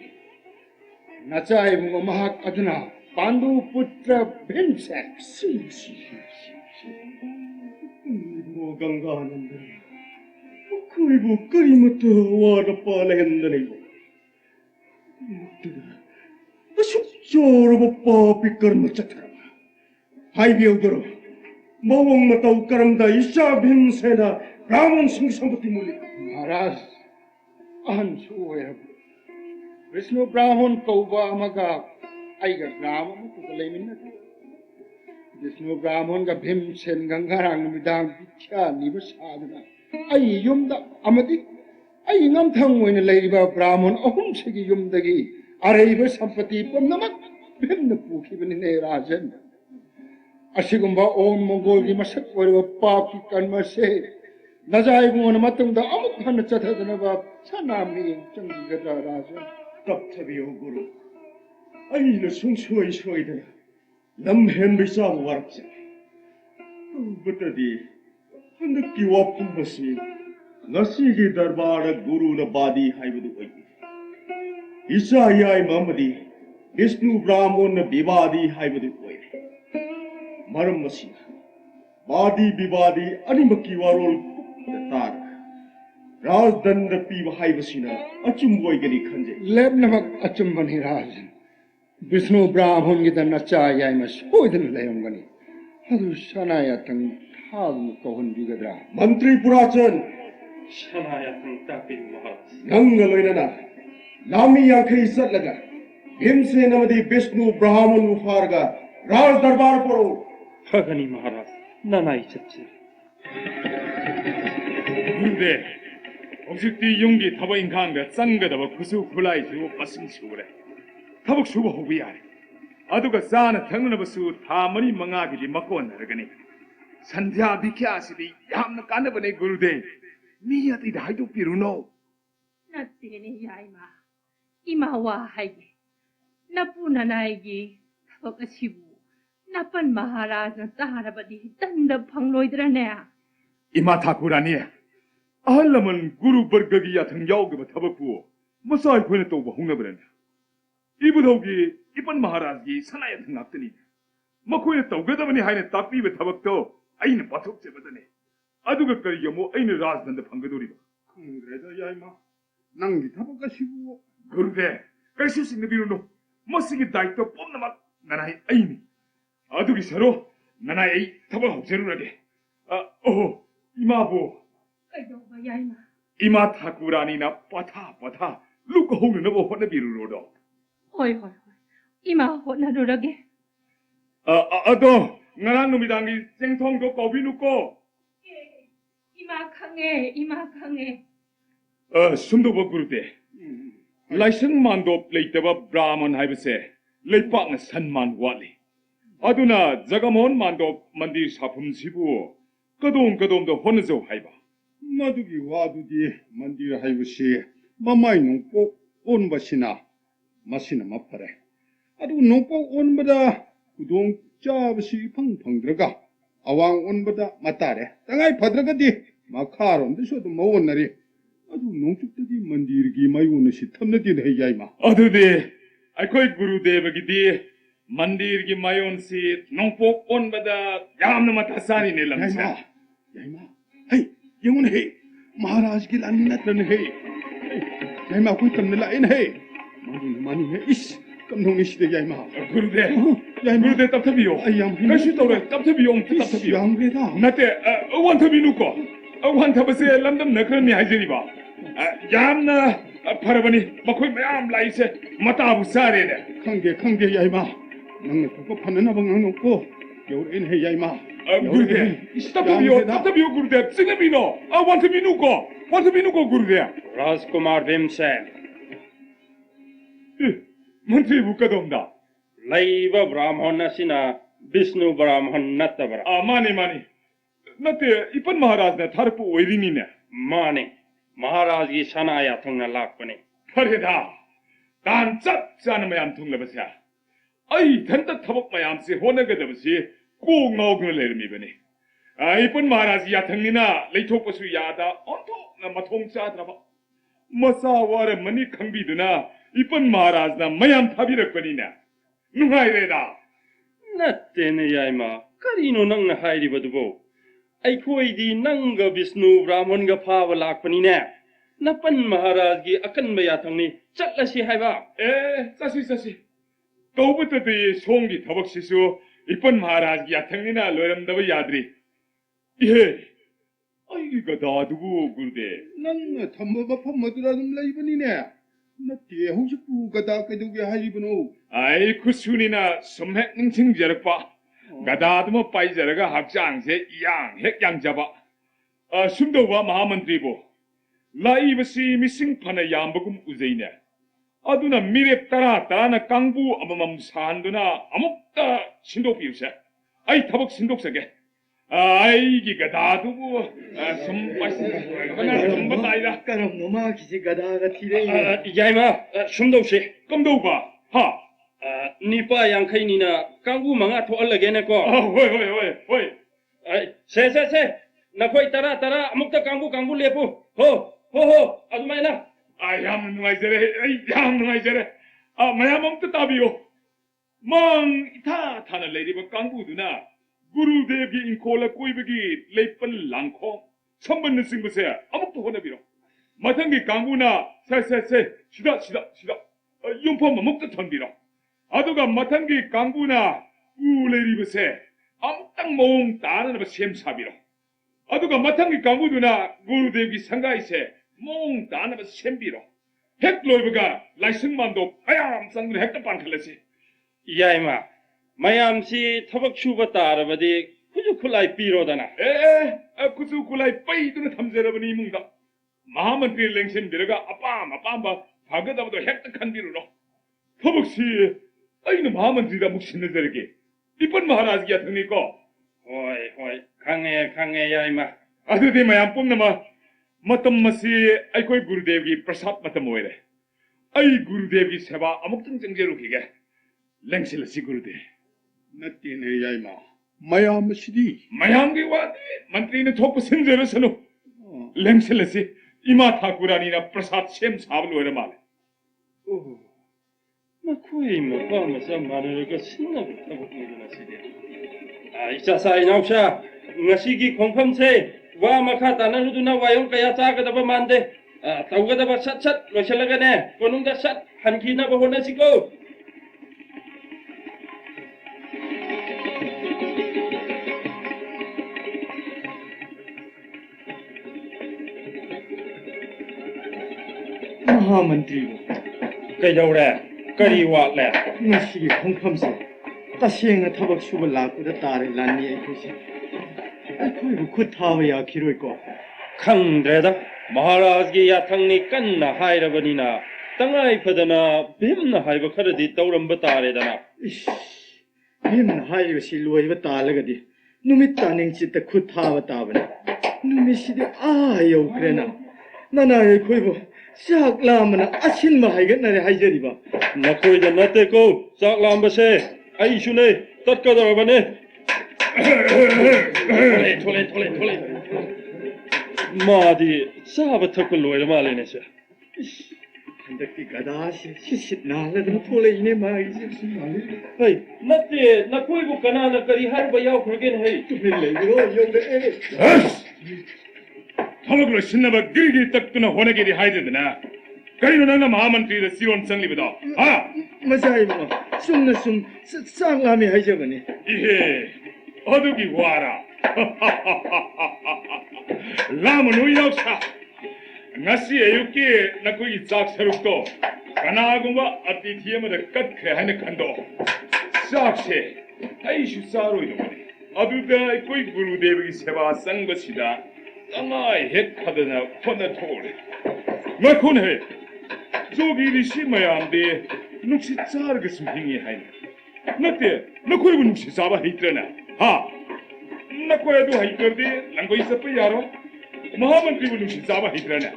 नचाई मुंग महाक अदना पांडु पुत्र भिमसेन वो गंगानंदन कोई वो करी मत वार पालहंदने अशुचोर वो पापी कर्म चक्र हाइबे उधर मवंग मतौ कर्म दा ईशा भीमसेना ब्राह्मण सिंह संपत्ति मूल्य महाराज अहन सुए विष्णु ब्राह्मण कौबा मगा आइगा ग्राम अमुक लेमिन विष्णु ब्राह्मण का भीमसेन गंगारांग मिदांग भिक्षा निब साधना आई युमदा अमदि आई ngam ओइन लेरिबा ब्राह्मण अहुम सिगी युमदगी अरेब संपत्ति पुनमक भिन्न पुखिबनि ने राजन असिगुंबा ओम मंगोल की मसक ओरब पाप की कर्म से नजाय गुण मतंग दा अमुक हन चथदनबा सनामी चंगी गदा राजन तब थबियो गुरु आई न सुनसोई सोइदना लम्हेन बिसा वर्क से बतदी हंदकी वापम बसी ngasi gi darbar guru na badi haibudu oyi isa yai mamadi vishnu brahman na vivadi haibudu oyi maram masi badi vivadi animaki warol tar rajdand pi haibasina achum boy gani khanje लेब नमक अचुम बनी राजन विष्णु ब्राह्मण की दन नचा याई में सोइदन लेयंगनी हदु सनाया तंग थाग Kohn बिगदरा मंत्री पुराचन शनायतन तापिन महाराज नंगलोइनना लामी यांखई सटलगा भीमसेन नमदी विष्णु ब्राह्मण उफारगा राज दरबार परो खगनी महाराज ननाई चच्चे गुरुदेव हौजिक्ति युंगी थबक इंखांगदा चंगदब खुसु खुलाइसु पसिंग सुरे थबक सुब होबि यारे अदुगा जाना थंगनबसु था मरी मंगागिदि मकोन नरगनी संध्या भिख्यासिदि यामना कानबने गुरुदेव मी अति धाइदु पिरुनो नत्तेने याइमा इमा वा हाइगे नपु ननाइगी थबक असिबु नपन महाराज न तारबदि तंद फंगलोइद्रने इमा ठाकुरानी अहलमन गुरु वर्गगी याथंग याउगब थबकु Maasai खोइन तौब हौनबरन 이부덕이 이번 마하라지 사나이 등락더니 먹고에 떠가다보니 하이네 딱비베 타박도 아이는 바톡제거더니 아두가 거리게 뭐 아이는 라스단데 방거돌이다. 그래도 야이마 낭기 타박가시고 그런데 깔실수 있는 비로노 머시기 다이또 뽑나마 나나이 아이니 아두기 서로 나나이 타박 혹제루라게 이마보 Kaidoba yaima. 이마 타쿠라니나 빠타 루고 홍는 너보 혼나 비루로도 Hoi. Ima ho na durage. 아도 나랑 놈이당기 생통도 거비누고 Ima kange. 숨도 버구르데 라이승만도 레이터바 브라만 하이버세 레이팍나 산만 와리 아두나 자가몬 만도 만디 사품시부 거돔도 혼내서 하이바 마두기 와두디 만디라 하이브시 마마이 농포 온바시나 마시나 마파레 아두 농포 온바다 구동 짜브시 펑펑 들어가 아왕 온바다 마타레 땅아이 파드라가디 마카롬도 쇼도 모원나리 아두 농축다디 만디르기 마이오너시 탐나디 해야이마 아두데 아이코이 구루데버기디 만디르기 마요온시 농폭 온바다 야암나 마타사니 넬람사 야이마 헤이 영원 헤이 महाराज की लानी न तन है याई मा कोई तमने लाइन है मानी है इस कम नो निश दे याई मा 구르데 याई मा 구르데 답답이요 아양 가시 떠래 답답이요 답답이요 양게다 나때 원탑이 누고 원탑에서 람담 너그러니 하지리바 야암나 파라바니 마코이 매암 라이세 마타부 사레네 칸게 야이 마 너네 그거 파는 아방 놓고 겨울엔 해 야이 마 구르데 답답이요 구르데 쓰네비노 원탑이 누고 구르데 राजकुमार भीम से मंत्री बुका दोंदा लैव ब्राह्मण असिना विष्णु ब्राह्मण नत्तबरा माने नते इपन महाराज ने थारपु ओइरिनीने माने महाराज की सनाया थंगना लाकपने फरेदा दान ꯆꯞ ꯆꯥꯅ ꯃꯌꯥꯝ ꯊꯨꯡꯂꯕꯁꯦ ꯑꯩ ꯏꯊꯟꯇ ꯊꯕꯛ ꯃꯌꯥꯝꯁꯦ ꯍꯣꯠꯅꯒꯗꯕꯁꯤ ꯀꯣꯛ ꯉꯥꯎꯗꯨꯅ ꯂꯩꯔꯝꯃꯤꯕꯅꯤ 이쁜 마라지 야탕니나 레이토버수 야다 언토나 마통 짜드라바 마사와라 머니 강비드나 이쁜 마라지나 마얌 타비럭거니나 누가이래다 नत्तेने याइमा करिनो नंग हाइरिबदुबो अइखोइदी नंग विष्णु ब्राह्मण ग फाव लाकपनिने नपन महाराज की अकन बया थंगनी चलसी हाइबा 에 짜시 कौबतदि 송기 더벅시수 이쁜 마라지 야탕니나 로람다바 야드리 예 아이가 다두고 그러대 난 탐모가 팜모드라는 라이브니네 나띠에 혹시 부가다 그두게 하이브노 아이 쿠순이나 섬핵능 칭저럭바 가다드모 빠이저러가 합장세 양 핵양자바 숨도와 마하먼드리보 라이브시 미싱파나 얌버금 우제이네 아두나 미랩 따라나 깡부 아마맘 산두나 아목다 신독비우세 아이 타복 신독세게 아이기가 다두고 섬빠시 하나 섬바다이다 까럼 노마 기지 가다가 티레이 याइमा सुमदौसे 깜도우바 하 निपा यांखैनिना कांगु मंगा थोअलगेनेको होय से नखोय तरा अमुक्ता कांगु लेपु हो अदुमाइना ям 누가이저래 마야멈 따비요 망 이타 타는 레디버 깡부드나 구루데비 인콜라 꼬이베기 레이펀 랑콩 선번는 쓴것에 아무것도 호나비로 마탕기 깡부나 세세세 시다 용포마 먹다 던비로 아도가 마탕기 깡부나 우레리버세 아무땅 몽 따르는 셈사비로 아도가 마탕기 깡부드나 구루데비 상가이세 몽 따르는 셈비로 핵로이브가 라이승만도 아얌 쌍들 핵답반 칼레시 याइमा मयामसी थबक सुब तारबदि खुजु खुलाइ पिरोदना कुसु कुलाइ पैदुना 탐제러버니 이문다 마하먼트리 랭센비르가 아빰바 바가다보다 핵딱 칸비르로 터벅시 아이는 마하먼트리가 묵신느저르게 이쁜 마하라지야 드니까 होय खांगे याइमा 아드디 마얌 뽐나마 मतमसी 아이코이 구루데브기 प्रसाद मतम 오이레 아이 구루데브기 세바 아목등 정제루기게 랭실라시 구루데 나띠네 야이마 마야마 시디 마얌기 와디 만트리는 토프 선제르서노 랭실라시 이마 타쿠라니나 प्रसाद 셈 사블로에라 말레 ꯅꯈꯣꯏ ꯃꯄꯥ ꯃꯆꯥ ꯃꯥꯟꯅꯔꯒ ꯁꯤꯟꯅꯕ ꯊꯕꯛꯅꯤꯗꯅ ꯁꯤꯗꯤ ꯏꯆꯥꯁꯥ ꯏꯅꯥꯎꯁꯥ ꯉꯁꯤꯒꯤ ꯈꯣꯡꯐꯝꯁꯦ ꯋꯥ ꯃꯈꯥ ꯇꯥꯟꯅꯔꯨꯗꯨꯅ ꯋꯥꯌꯣꯜ ꯀꯌꯥ ꯆꯥꯒꯗꯕ ꯃꯥꯟꯗꯦ ꯇꯧꯒꯗꯕ ꯁꯠ ꯁꯠ ꯂꯣꯏꯁꯤꯜꯂꯒꯅꯦ ꯀꯣꯅꯨꯡꯗ ꯁꯠ ꯍꯟꯈꯤꯅꯕ ꯍꯣꯠꯅꯁꯤꯀꯣ महामंत्री ꯀꯩꯗꯧꯔꯦ ꯀꯔꯤ ꯋꯥꯠꯂꯦ ꯉꯁꯤꯒꯤ ꯈꯣꯡꯐꯝꯁꯦ ꯇꯁꯦꯡꯅ ꯊꯕꯛ ꯁꯨꯕ ꯂꯥꯛꯄꯗ ꯇꯥꯔꯦ ꯂꯥꯟꯃꯤ ꯑꯩꯈꯣꯏꯁꯦ ꯑꯩꯈꯣꯏꯕꯨ ꯈꯨꯠ ꯊꯥꯕ ꯌꯥꯈꯤꯔꯣꯏꯀꯣ ꯈꯪꯗ꯭ꯔꯦꯗ ꯃꯍꯥꯔꯥꯖꯒꯤ ꯌꯥꯊꯪꯅꯤ ꯀꯟꯅ ꯍꯥꯏꯔꯕꯅꯤꯅ ꯇꯉꯥꯏ ꯐꯗꯅ ꯚꯤꯝꯅ ꯍꯥꯏꯕ ꯈꯔꯗꯤ ꯇꯧꯔꯝꯕ ꯇꯥꯔꯦꯗꯅ ꯏꯁ ꯚꯤꯝꯅ ꯍꯥꯏꯔꯤꯕꯁꯤ ꯂꯣꯏꯕ ꯇꯥꯜꯂꯒꯗꯤ ꯅꯨꯃꯤꯠ ꯇꯥꯅꯤꯡꯆꯤꯠꯇ ꯈꯨꯠ ꯊꯥꯕ ꯇꯥꯕꯅꯤ ꯅꯨꯃꯤꯠꯁꯤꯗꯤ ꯌꯧꯈ꯭ꯔꯦꯅ ꯅꯅꯥ ꯑꯩꯈꯣꯏꯕꯨ ꯆꯥꯛ ꯂꯥꯝꯕꯅ ꯑꯁꯤꯟꯕ ꯍꯥꯏꯒꯠꯅꯔꯦ ꯍꯥꯏꯖꯔꯤꯕ ꯅꯈꯣꯏꯗ ꯅꯠꯇꯦꯀꯣ ꯆꯥꯛ ꯂꯥꯝꯕꯁꯦ ꯑꯩꯁꯨꯅꯦ ꯇꯠꯀꯗꯧꯔꯕꯅꯦ ꯊꯣꯛꯂꯦ ꯃꯥꯗꯤ ꯆꯥꯕ ꯊꯛꯄ ꯂꯣꯏꯔ ꯃꯥꯜꯂꯦꯅꯦ ꯁꯦ ꯍꯟꯗꯛꯇꯤ ꯒꯗꯥꯁꯤ ꯁꯤꯠ ꯅꯥꯜꯂꯗꯅ ꯊꯣꯛꯂꯛꯏꯅꯦ ꯃꯥꯒꯤꯁꯦ ꯍꯩ ꯅꯠꯇꯦ ꯅꯈꯣꯏꯕꯨ ꯀꯅꯥꯅ ꯀꯔꯤ ꯍꯥꯏꯕ ꯌꯥꯎꯈ꯭ꯔꯒꯦꯅ ꯍꯩ ꯇꯨꯃꯤꯟ ꯂꯩꯕꯤꯔꯣ ꯌꯧꯔꯛꯑꯦ ꯊꯕꯛ ꯂꯣꯏꯁꯤꯟꯅꯕ ꯒꯤꯔꯤ ꯇꯛꯇꯨꯅ ꯍꯣꯠꯅꯒꯦꯗꯤ ꯍꯥꯏꯗꯗꯅ ꯀꯔꯤꯅꯣ ꯅꯪꯅ ꯃꯍꯥꯃꯟꯇ꯭ꯔꯤꯗ ꯆꯤꯔꯣꯟ ꯆꯪꯂꯤꯕꯗꯣ ꯍꯥ ꯃꯆꯥꯏꯕꯨ ꯆꯨꯝꯅ ꯁꯨꯝ ꯆꯥꯛ ꯂꯥꯝꯃꯤ ꯍꯥꯏꯖꯕꯅꯤ 이해 어둑이 와라 라면 우이나우사 ngasi ayuki nakugi sak sarukto kanagumba atithiyamada katkhe haina khando sakse aishu saroido aduda koi gurudevagi seva sangbasida tangai hek khadana khona thole makhune jogi rishi mayamde nuksi charga sumhingi haina नते नकोई बुनुक से साबा हित्रना हाँ नकोई अदु हित्रदे लंगोई सप्पे यारो महामंत्री बुनुक से साबा हित्रना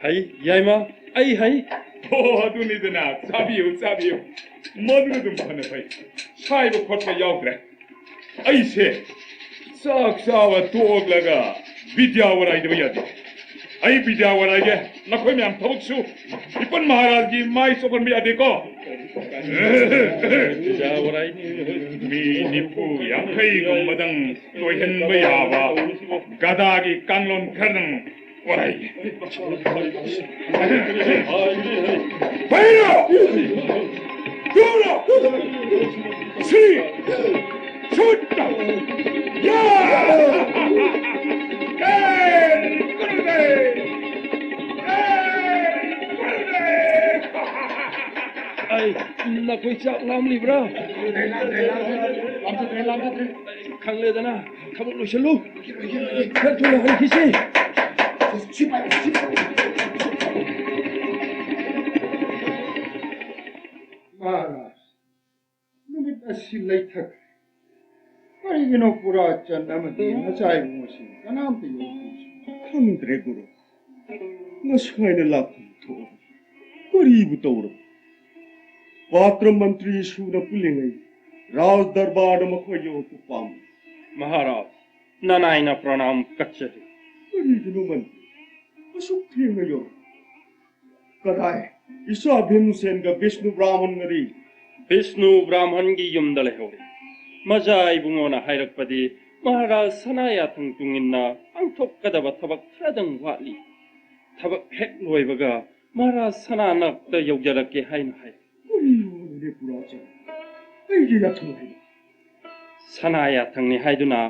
हई याइमा आई हई ओ अदु निदना साबियो मधुर दुम फने भाई साइबो खोटपा यावद्रे ऐसे साक सावा तोग लगा विद्यावराय दे यादे आई विद्यावराय के नकोई म्याम थबुकसु इपन महाराज की माई सोपन में यादे को मी निपु यांखै गुम्बदं तोयहनब याबा गदागी कांगलोन खरदं वराय बैरो दूरो श्री छुट्टा या can कुरुदे ai nako chak lam libra khang le dana thabuk lo shalu khar thula hai kisi महाराज नुमित असि लैथक करिगिनो पुरा चन्नमति मचाइ मोसि कनामति योगि खंद्रे गुरु नसवाइना लाखुम थो करीबु तौर पात्र मंत्री सुना पुलिंगै राज दरबार मखोयो पुपाम महाराज ननाइना प्रणाम कच्चते करीगिनो मंत्री असुक थेंगयो कदाय ईसा भीमसेन ग विष्णु ब्राह्मण ngari विष्णु ब्राह्मण की युमदा लेहौरे मजाई बुंगोना हाइरकपदि महाराज सनाया थंग तुंगिन्ना पांथोक्कदबा थबक खरदंग वाटली थबक हेक लोइबगा महाराज सना नक्ता यौजरके हाइना हाइ करीबु पुराचे ऐगे याथंग सनाया थंगनि हाइदुना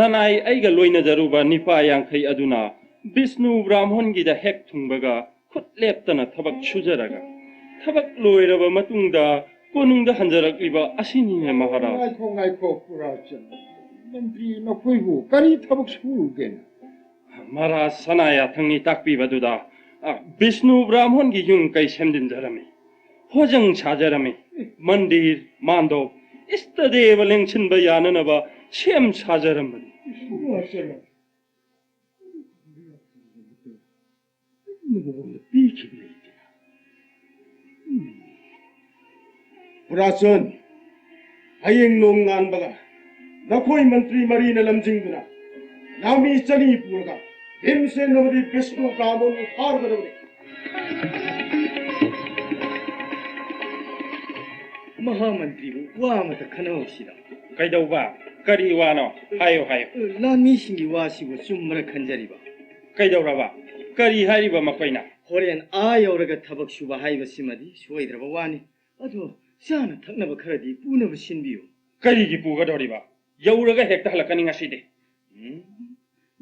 ननाई ऐगा लोइनजरुबा निपा यांखै अदुना विष्णु ब्राह्मण की दा हेक थुंबगा खुद लेप्तना थबक सुजरगा थबक लोइरबा मतुंगदा कोनुंगदा हंजरकलिबा असिनिने महाराज ngaiko pura chan मंत्री नकोइबु करी थबक सुगेन महाराज सनाया थंगनि ताकपिबदुदा विष्णु ब्राह्मण की युंग कै सेमदिनजरमे होजंग साजरमे मंदिर मांदो इष्टदेव लेंगछिनबा याननबा सेम साजरमबनि पुराचन हयेंग नोंग नानबगा नखोई मंत्री मरीना लमजिंगदुना नामी चनी पुरगा भीमसेन नवदी विष्णु ब्राह्मण हारगदबने ꯃꯍꯥꯃꯟꯇ꯭ꯔꯤꯕꯨ ꯋꯥ ꯑꯃꯇ ꯈꯟꯅꯍꯧꯁꯤꯗ ꯀꯩꯗꯧꯕ ꯀꯔꯤ ꯋꯥꯅꯣ ꯍꯥꯏꯌꯣ ꯍꯥꯏꯌꯣ ꯂꯥꯟꯃꯤꯁꯤꯡꯒꯤ ꯋꯥꯁꯤꯕꯨ ꯆꯨꯝꯕ꯭ꯔꯥ ꯈꯟꯖꯔꯤꯕ ꯀꯩꯗꯧꯔꯕ ꯀꯔꯤ ꯍꯥꯏꯔꯤꯕ ꯃꯈꯣꯏꯅ ꯍꯣꯔꯦꯟ ꯌꯧꯔꯒ ꯊꯕꯛ ꯁꯨꯕ ꯍꯥꯏꯕꯁꯤꯃꯗꯤ ꯁꯣꯏꯗ꯭ꯔꯕ ꯋꯥꯅꯤ ꯑꯗꯣ ꯆꯥꯅ ꯊꯛꯅꯕ ꯈꯔꯗꯤ ꯄꯨꯅꯕ ꯁꯤꯟꯕꯤꯌꯨ ꯀꯔꯤꯒꯤ ꯄꯨꯒꯗꯧꯔꯤꯕ ꯌꯧꯔꯒ ꯍꯦꯛꯇ ꯍꯜꯂꯛꯀꯅꯤ ꯉꯁꯤꯗꯤ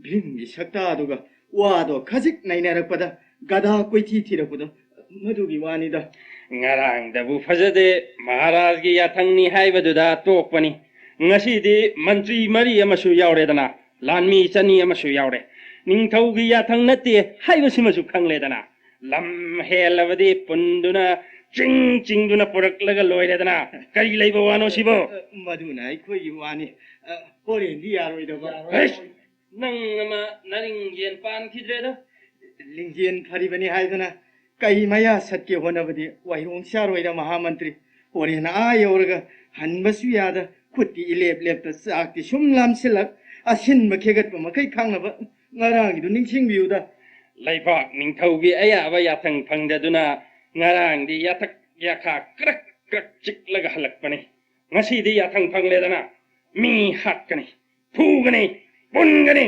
ꯚꯤꯝꯒꯤ ꯁꯛꯇꯥꯗꯨꯒ ꯋꯥꯗꯣ ꯈꯖꯤꯛ ꯅꯩꯅꯔꯛꯄꯗ ꯒꯙꯥ ꯀꯣꯏꯊꯤ ꯊꯤꯔꯛꯄꯗꯣ ꯃꯗꯨꯒꯤ ꯋꯥꯅꯤꯗ ꯉꯔꯥꯡꯗꯕꯨ ꯐꯖꯗꯦ ꯃꯍꯥꯔꯥꯖꯒꯤ ꯌꯥꯊꯪꯅꯤ ꯍꯥꯏꯕꯗꯨꯗ ꯇꯣꯛꯄꯅꯤ ꯉꯁꯤꯗꯤ ꯃꯟꯇ꯭ꯔꯤ ꯃꯔꯤ ꯑꯃꯁꯨ ꯌꯥꯎꯔꯦꯗꯅ ꯂꯥꯟꯃꯤ ꯆꯅꯤ ꯑꯃꯁꯨ ꯌꯥꯎꯔꯦ ꯅꯤꯡꯊꯧꯒꯤ ꯌꯥꯊꯪ ꯅꯠꯇꯦ ꯍꯥꯏꯕꯁꯤꯃꯁꯨ ꯈꯪꯂꯦꯗꯅ ꯂꯝ ꯍꯦꯜꯂꯕꯗꯤ ꯄꯨꯟꯗꯨꯅ ꯆꯤꯡꯗꯨꯅ ꯄꯨꯔꯛꯂꯒ ꯂꯣꯏꯔꯦꯗꯅ ꯀꯔꯤ ꯂꯩꯕ ꯋꯥꯅꯣ ꯁꯤꯕꯣ ꯃꯗꯨꯅ ꯑꯩꯈꯣꯏꯒꯤ ꯋꯥꯅꯤ ꯍꯣꯔꯦꯟꯗꯤ ꯌꯥꯔꯣꯏꯗꯕ ꯅꯪ ꯑꯃ ꯅꯔꯤꯡꯖꯦꯟ ꯄꯥꯟꯈꯤꯗ꯭ꯔꯦꯗ ꯂꯤꯡꯖꯦꯟ ꯐꯔꯤꯕꯅꯤ ꯍꯥꯏꯗꯨꯅ ꯀꯩ ꯃꯌꯥ ꯁꯠꯀꯦ ꯍꯣꯠꯅꯕꯗꯤ ꯋꯥꯏꯔꯣꯡ ꯆꯥꯔꯣꯏꯗ ꯃꯍꯥꯃꯟꯇ꯭ꯔꯤ ꯍꯣꯔꯦꯟ ꯌꯧꯔꯒ ꯍꯟꯕꯁꯨ ꯌꯥꯗ ꯈꯨꯠꯇꯤ ꯏꯂꯦꯞ ꯂꯦꯞꯇ ꯆꯥꯛꯇꯤ ꯁꯨꯝ ꯂꯥꯝꯁꯤꯜꯂꯛ ꯑꯁꯤꯟꯕ ꯈꯦꯒꯠꯄ ꯃꯈꯩ ꯈꯪꯅꯕ ꯉꯔꯥꯡꯒꯤꯗꯨ ꯅꯤꯡꯁꯤꯡꯕꯤꯌꯨꯗ ꯂꯩꯕꯥꯛ ꯅꯤꯡꯊꯧꯒꯤ ꯑꯌꯥꯕ ꯌꯥꯊꯪ ꯐꯪꯗꯗꯨꯅ ꯉꯔꯥꯡꯗꯤ ꯌꯥꯊꯛ ꯌꯥꯈꯥ ꯀ꯭ꯔꯛ ꯀ꯭ꯔꯛ ꯆꯤꯛꯂꯒ ꯍꯜꯂꯛꯄꯅꯤ ꯉꯁꯤꯗꯤ ꯌꯥꯊꯪ ꯐꯪꯂꯦꯗꯅ ꯃꯤ ꯍꯥꯠꯀꯅꯤ ꯐꯨꯒꯅꯤ ꯄꯨꯟꯒꯅꯤ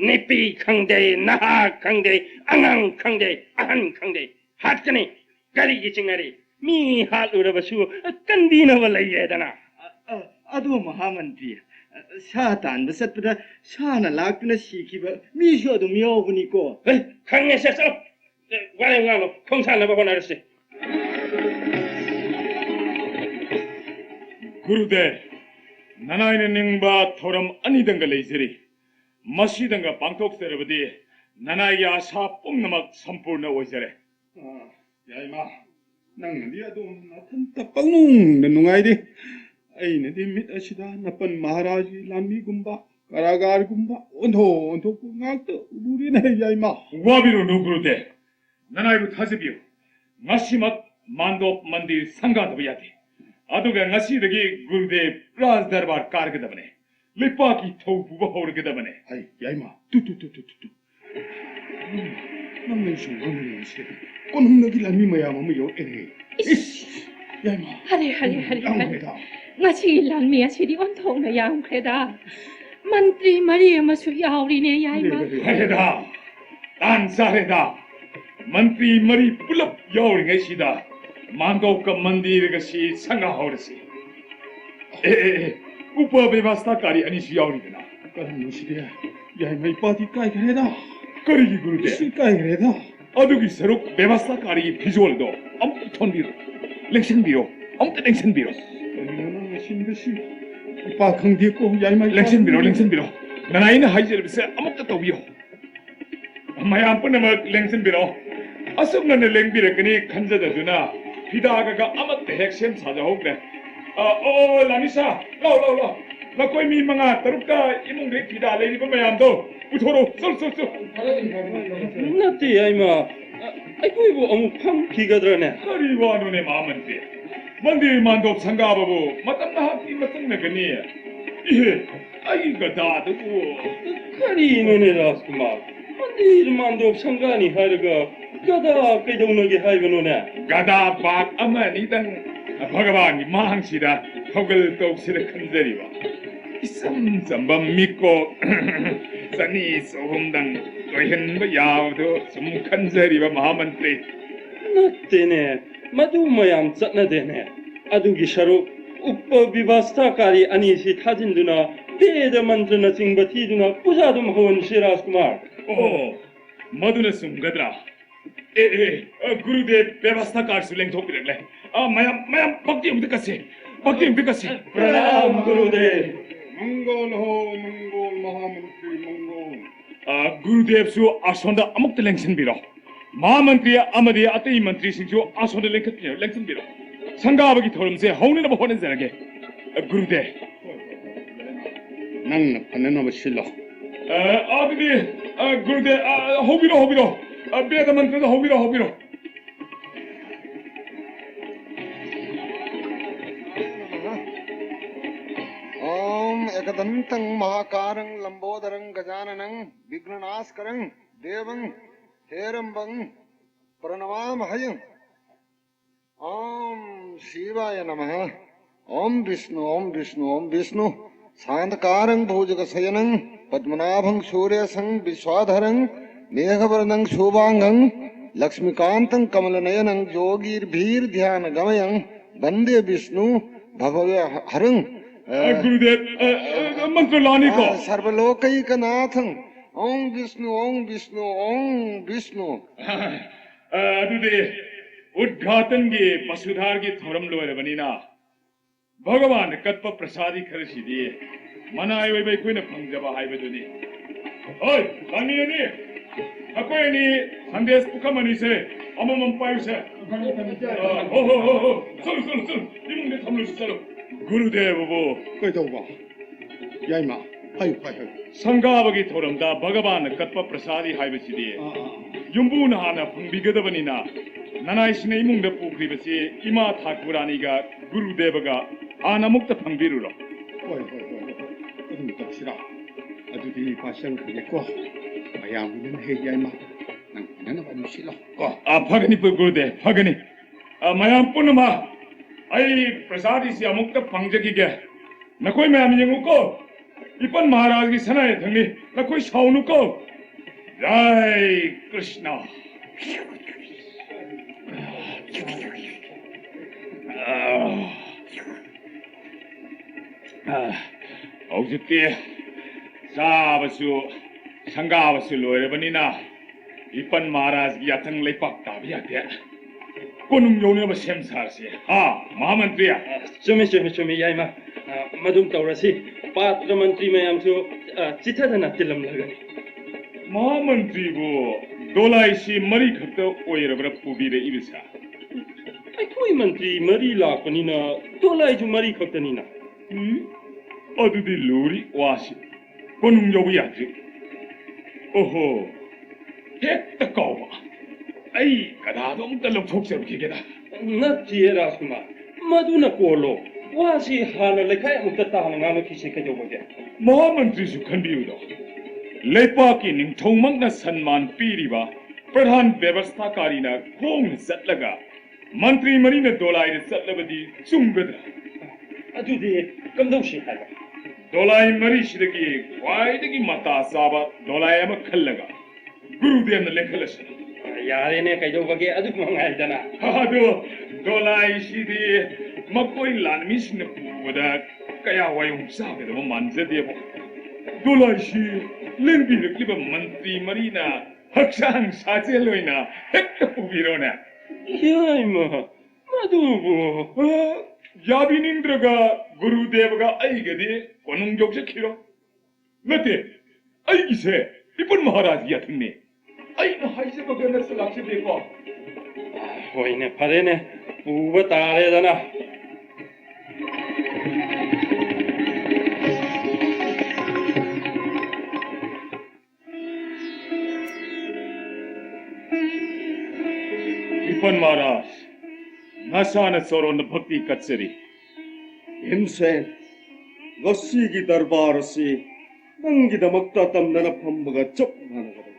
ꯅꯨꯄꯤ ꯈꯪꯗꯦ ꯅꯍꯥ ꯈꯪꯗꯦ ꯑꯉꯥꯡ ꯈꯪꯗꯦ ꯑꯍꯟ ꯈꯪꯗꯦ ꯍꯥꯠꯀꯅꯤ ꯀꯔꯤꯒꯤ ꯆꯤꯡꯅꯔꯤ ꯃꯤ ꯍꯥꯠꯂꯨꯔꯕꯁꯨ ꯀꯟꯕꯤꯅꯕ ꯂꯩꯔꯦꯗꯅ ꯑꯗꯣ ꯃꯍꯥꯃꯟꯇ꯭ꯔꯤ ꯁꯥ ꯇꯥꯟꯕ ꯆꯠꯄꯗ ꯁꯥꯅ ꯂꯥꯛꯇꯨꯅ ꯁꯤꯈꯤꯕ ꯃꯤꯁꯨ ꯑꯗꯨꯝ ꯌꯥꯎꯕꯅꯤꯀꯣ ꯈꯪꯉꯦ ꯁꯦ ꯆꯠꯂꯣ ꯋꯥꯔꯦ ꯉꯥꯡꯂꯣ ꯈꯣꯡꯁꯥꯟꯅꯕ ꯍꯣꯠꯅꯔꯁꯤ Gurudev, Nanayana Ningba Thoram Anidanga Lazeri. Masidanga Bangkok Serabadi, Nanaya Sha Pungnamak Sampurna Ozere. Yaima, Nang Diadum, Nathan Tapalung, the Nungaidi. Aina di mit asida napan Maharaji Lami Gumba, Karagar Gumba, Unho, Untokunata, Burina Yaima. Wabiru no Gurudev. Nanay would Hazibu. Nasimat Mandop Mandi Sangatavayati. Aduga Nasidagi Gurudev Raz Darbar Kargadavane. Lipaki Topu Horgadavane. Hey, Yaima, tu. Namashu, Onumagi Lami Mayamayo, Ish, Yaima. Hari. Ngasi lalmi asidi ontong na yang kreda. Mantri Maria masu yauri ne yaima. Heda. Tansa Heda. Mantri Mari Pulap Yawring Ashida. Mandoka Mandirgasi Sanga Horsi. Upa Bevastakari Anishi Yawrina. Karanushia, Yaima Pati Kai Greda. Kari Gurudev. Kai Greda. Adugi Saruk Bevastakari Pizoldo. Tonbiro. Lection Biro. Lection Biro. Pakang Diko, Yaima. Lection Biro. Nanaina Hajar said, Amata Tobio. Mayampunama Lection Biro. Asumna Lengbiragani, Kanza Duna, Pidaga Amat the Hexen Sajahoga. Oh, Lanisa, lo. Lakoi mi mga taruka imong re pida lady pa mayamdo. Utoro, so. Nati Yaima, aikoibu amuk phang khigadrane. Kari wano ne mamanti. Mandir mandop sangababu, matam na hati matang na gani. Ay gada to. Kari no ne Rajkumar. Mandir mandop sangani haraga gada kaidonagi haibano ne. Gada bak amani dang. Bhagavan ki mahang sida hogal tok sida kanjariwa. Isam zambam miko sani sohumdang tohen ba yawdo sum kanjariwa mahamantri. Nattene madu mayam chatnadene adugi sharuk uppa vivasthakari anisi thajinduna veda mantrana chingba thiduna pujadum hawan Shri Rajkumar. Oh, maduna sumgadra. Gurudev Bevasthakar Suleng Topirakle. Mayam Bhakti Umdikasi. Pranam Gurudev. Mongol Mahamantri Mongol. Gurudev Su Asonda Amuk Lengsen Biro. Mahamantri Amadi Ati Mantri Singsu Asonda Lengsen Biro. Sangabagi Thorum say, Hone of Honan Zerge. Gurudev. Nang Panana Vashilla. Gurudev, Hobiro. Bear the mantra, Hobiro. Om Ekadantang Mahakarang Lambodarang Gajananang Vignanaskarang Devang Herambang Pranamam Hayang Om Shivaya Namaha ओम विष्णु शांतकारं भुजगशयनं पद्मनाभं सूर्यसं विश्वाधरं मेघवर्णं शोभांगं लक्ष्मीकान्तं कमलनयनं योगीर्भीर्ध्यानगमयं वन्दे विष्णु भवहरं गुरुदेव मंत्र लाने को सर्वलोकैकनाथं ओम विष्णु अदुदे उद्घाटन के पशुधार की theorem लोरबनीना भगवान कत्प प्रसादी खरसिदी मनाय वै कोइन फंगजबा हाइबदुनी ओय लांगिनी अकोयनी संदेश पुखमनी से अममम पायुसे हो चल इमुंगे थमलु चलो गुरुदेव वो ꯀꯩꯗꯧꯕ ꯌꯥꯏꯃ ꯍꯥꯏꯌꯨ संगाबगी थोरमदा भगवान कत्प प्रसादी हाइबसिदी युम्बुना हाना फंगबिगदबनीना ननाइसिने इमुंगदा पुख्रिबसी इमा ठाकुरानीगा गुरुदेवगा हाना मुक्त फंगबिरुरो ꯍꯣꯏ ꯑꯗꯨꯝ ꯇꯧꯁꯤꯔꯥ ꯑꯗꯨꯗꯤ ꯄꯥꯁꯪꯈ꯭ꯔꯒꯦꯀꯣ ꯃꯌꯥꯝꯒꯤꯅ ꯍꯦꯛ ꯌꯥꯏꯃ ꯅꯪ ꯐꯅꯅꯕ ꯑꯗꯨꯝ ꯁꯤꯜꯂꯣ ꯀꯣ फगनी गुरुदेव फगनी मयाम पुनमा आई प्रसादी से अमुक्त फंगजकीगे नकोई मैम यंगुको इपन महाराज की सनाय थंगी नकोई साउनुको जय कृष्ण हौजिक्ति चाबसु संगाबसु लोरबनिना इपन महाराज की अथंग लेपाक ताबियाते कोनुम योने बसेम सारसे हाँ महामंत्री चुमे याइमा मधुम तौरसी पात्र मंत्री मयामसु चिथदना तिलम लगनी महामंत्री वो दोलाइसी मरी खत ओइरबर पुबीरे इबिसा अखोई मंत्री मरी लाकनिना दोलाइजु मरी खतनिना अदुदी लूरी वासी कोनुम योबि यात्रि ओहो हेक्ता कौबा आई कदादोम तलम फोक्सरखिगेदा नथिए राजकुमार मधुना कोलो वासी हाना लेखाय मुक्ता ताहना ngamu खिसे कजोबगे महामंत्री सु खंबियुदो लेपा की निंगथौमंगना सम्मान पीरिबा प्रधान व्यवस्थाकारीना खोंग चटलगा मंत्री मरीना दोलाइर चटलबदी चुंगदरा अदुदि कमदौसि हायबा दोलाई मरी सिदगी वाइदगी मता साबा दोलाई अमा खल्लगा गुरुदेवना लेखलसना यारेने कजोबगे अदु मंगाइदना अदो दोलाई सिदि मकोई लानमिसना पुवदा कया वायुं सागदब मानजदेबो दोलाई सि लेंबिरक्लिबा मंत्री मरीना हक्सांग साचेलोइना हेक्ता पुबिरोना याइमा मधुबो याबिनिंद्रगा गुरुदेवगा अइगदि कोनुंग जोगसखिरो नते अइगिसे इपन महाराज याथंने अइना हाइसेबगा नसलाक्से देखो होइने फरेने पुब तारेदना इपन महाराज नसाना सोरोन भक्ति कचरी हिमसेन ngasiगी दरबार से नंगिदमक्ता तमदना फम्बगा चप मानगदो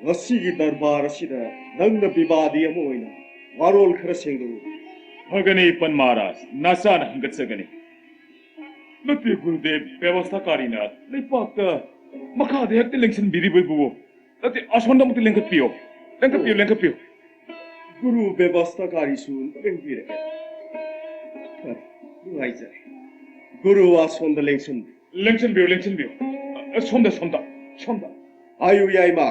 ngasiगी दरबार असिदा नंगना विवादी अमा ओइना वारोल खरा सेंगदो भगनी इपन महाराज नसाना हंगत्सगनी नते गुरुदेव व्यवस्थाकारीना लेपाक्ता मखादे हेक्ते लेंसन बिरिबुबो नते असोंदमते लेंकपियो गुरु व्यवस्थाकारी सुन बेंगिरे नुआइजा गुरु आसोंद लेंसन बियो सोंदा आयु याइमा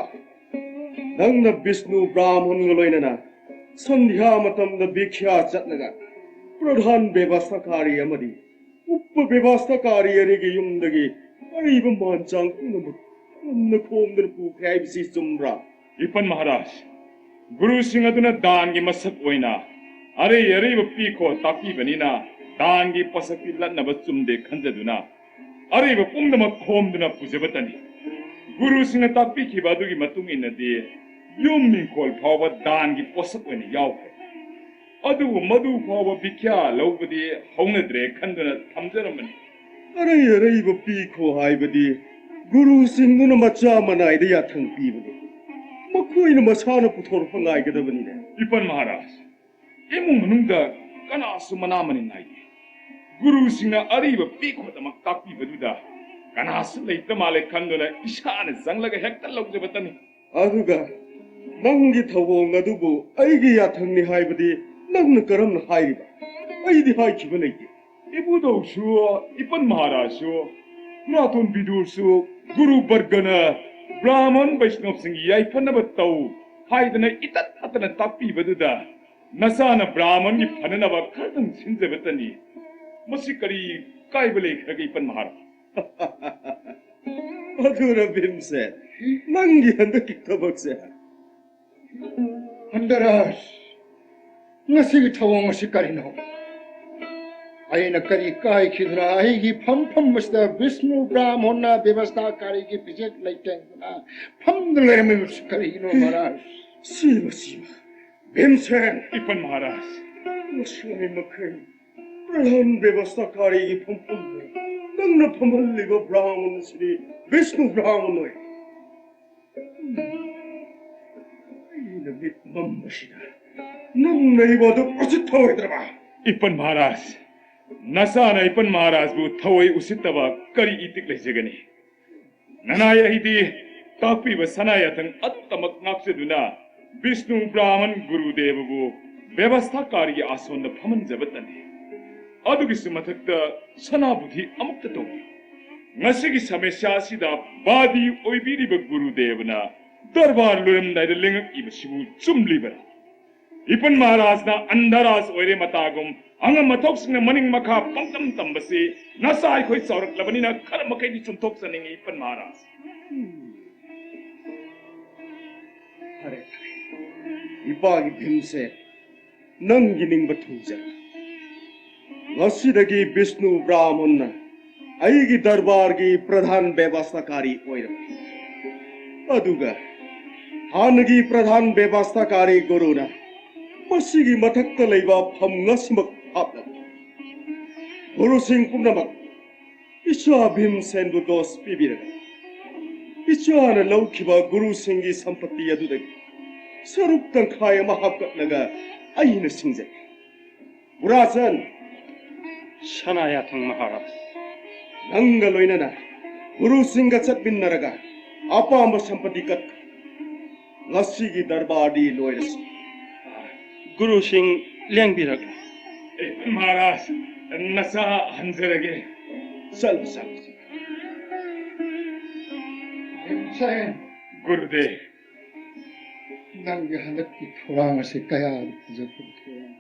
नंगना विष्णु ब्राह्मण गलोइनना संध्या मतमदा भिक्षा चटनगा प्रधान व्यवस्थाकारी अमदी उप व्यवस्थाकारी अरिगे युमदगी अरिब मानचांग पुनमु खोमदन पुख्राइबसी चुमब्रा इपन महाराज गुरु सिंह अदुना दान की मसक ओइना अरे पीखो ताकी बनीना दान की पसकी लन्नब चुमदे खंजदुना अरे पुंगदम खोमदुना पुजबतनी गुरु सिंह ताकी की बादुगी मतुंग इनदे युम मिंकोल फाव दान की पसक ओइना यावखे अदु मधु फाव बिख्या लौबदी हौनद्रे खंदुना थमजरमनी अरे पीखो हाइबदी गुरु सिंह मचा मनाइद याथंग पीबनी मखोइना मसाना पुथोरफंगाइगदबनीने इपन महाराज इमुंग मनुंगदा कनासु मनामनि नाइदे गुरुसिंह अरीब पीखोदमक ताक्पीबदुदा कनासु लेता माले खंदुना इशाना जंगलगा हेक्ता लौजबतनी अदुगा नंगी थवोंग अदुबु अइगी याथंगनि हाइबदि नंगन करमन हाइरिबा अइदि हाइखिबा लेते इबुदौसु इपन महाराजसु नाथोन बिदुरसु गुरु वर्गना ब्राह्मण वैष्णव सिंह याइफनब तौ हाइदना इतत अतना ताक्पीबदुदा नसाना ब्राह्मण नि फननब खरदं सिंजबतनी मसि करी काइबले खगे इपन महाराज अदुरा भीमसे नंगी हंदकी थबकसे हंदराज ngasi thawong si karino ai na kari kai khidra ai gi pham masta Vishnu Brahmana vyavastha kari gi bijek laiteng na pham dle me si karino maharaj Siva Bhimsen इपन महाराज मुस्लिम मखै प्रधान व्यवस्थाकारी की फंफम नंगन फमल्लिबा ब्राह्मण श्री विष्णु ब्राह्मण होय नबित मम्मशिदा नंगनैबदु उचित होयद्रबा इपन महाराज नसाना इपन महाराज बु थवै उसितबा करी इतिक लेजगनी ननाय हिदि तापीबा सनायतन अत्तमक नाक्सेदुना विष्णु ब्राह्मण गुरुदेवबु व्यवस्थाकारी आसन फमन जबतने अदुगिस मथक्ता सनाबुधि अमुक्त तो ngasi समस्या सिदा बादी ओइबिरिब गुरुदेवना दरबार लुरमदाय लेंगक इबसिबु चुमलिबर इपन महाराजना अंधराज ओइरे मतागुम अंग मथोक्सने मनिंग मखा पंकम तंबसी नसाय खोइ चौरक लबनिना खर मकैदि चुमथोक सनिंग इपन महाराज अरे इपागी भीमसे नंगी निंगबा थुजा ngasiदगी विष्णु ब्राह्मण अइगी दरबार की प्रधान व्यवस्थाकारी ओइरम अदुगा हानगी प्रधान व्यवस्थाकारी गुरुना मसिगी मथक्ता लैबा फम ngasiमक हापना गुरु सिंह पुनमक इच्छा भीमसेन बु दोस पिबिरगा इच्छाना लौखिबा गुरु सिंह की संपत्ति अदुदगी स्वरूप तंखाय महाकटलगा अइना सिंजे उरासन सनायाथं महाराज नंग लोइनना गुरु सिंह चटबिन्नरगा अपाम संपत्ति कट ngasiगी दरबारी लोइरस गुरु सिंह लेंबिरग महाराज नसा हंजरगे चल भीमसेन गुरुदेव nang hanak ki thorang se kaya japur thorang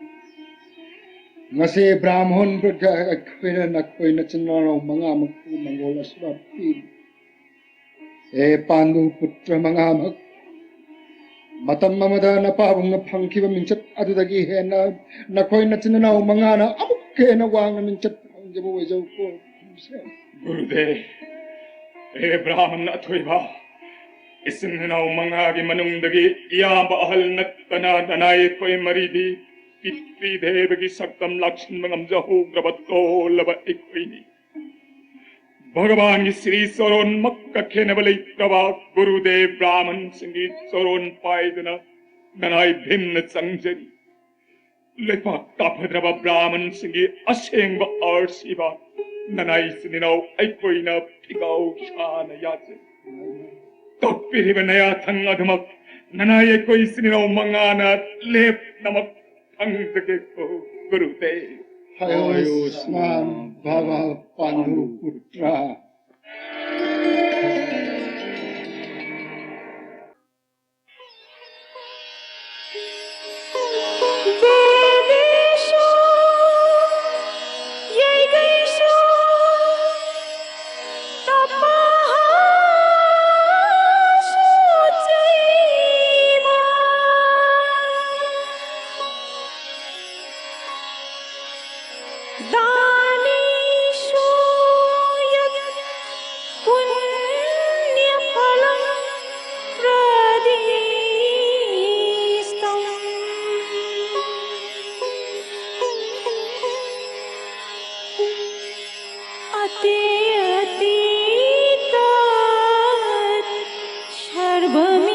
ngase brahmon budha khoina na khoina chinno manga makku mangol asrapi e pandu putra manga mak matam mamada na pabung na phangkhiba mingchat adudagi he na khoina chinno manga na amukke na wang na mingchat phangjabu wejau ko गुरुदेव ए ब्राह्मण अथोइबा इसनना मंगा की मनुंदगी याब अहल नत्तना ननाय कोई मरीदी पितृ देव की सक्तम लक्ष्मण मंगम जहु ग्रबतो लब इकोइनी भगवान की श्री सरोन मक्का खेनबले प्रभा गुरुदेव ब्राह्मण संगीत सरोन पायदना ननाय भिन्न संजरी लेपा तापद्रब ब्राह्मण संगीत असेंग अर्शिबा ननाय सिनिनो इकोइना पिगाउ शान याचे तोपिरिबनया थंगधमक ननाय कोई सिनिनो मंगाना लेप नमक थंगके को गुरुदेव Hayosman Bhava Pandu Putra Vedesho Yegesho Tapahasho Chaiva Danisho Yad Punyaphalam Pradistam Ati Ati Tat Sarvami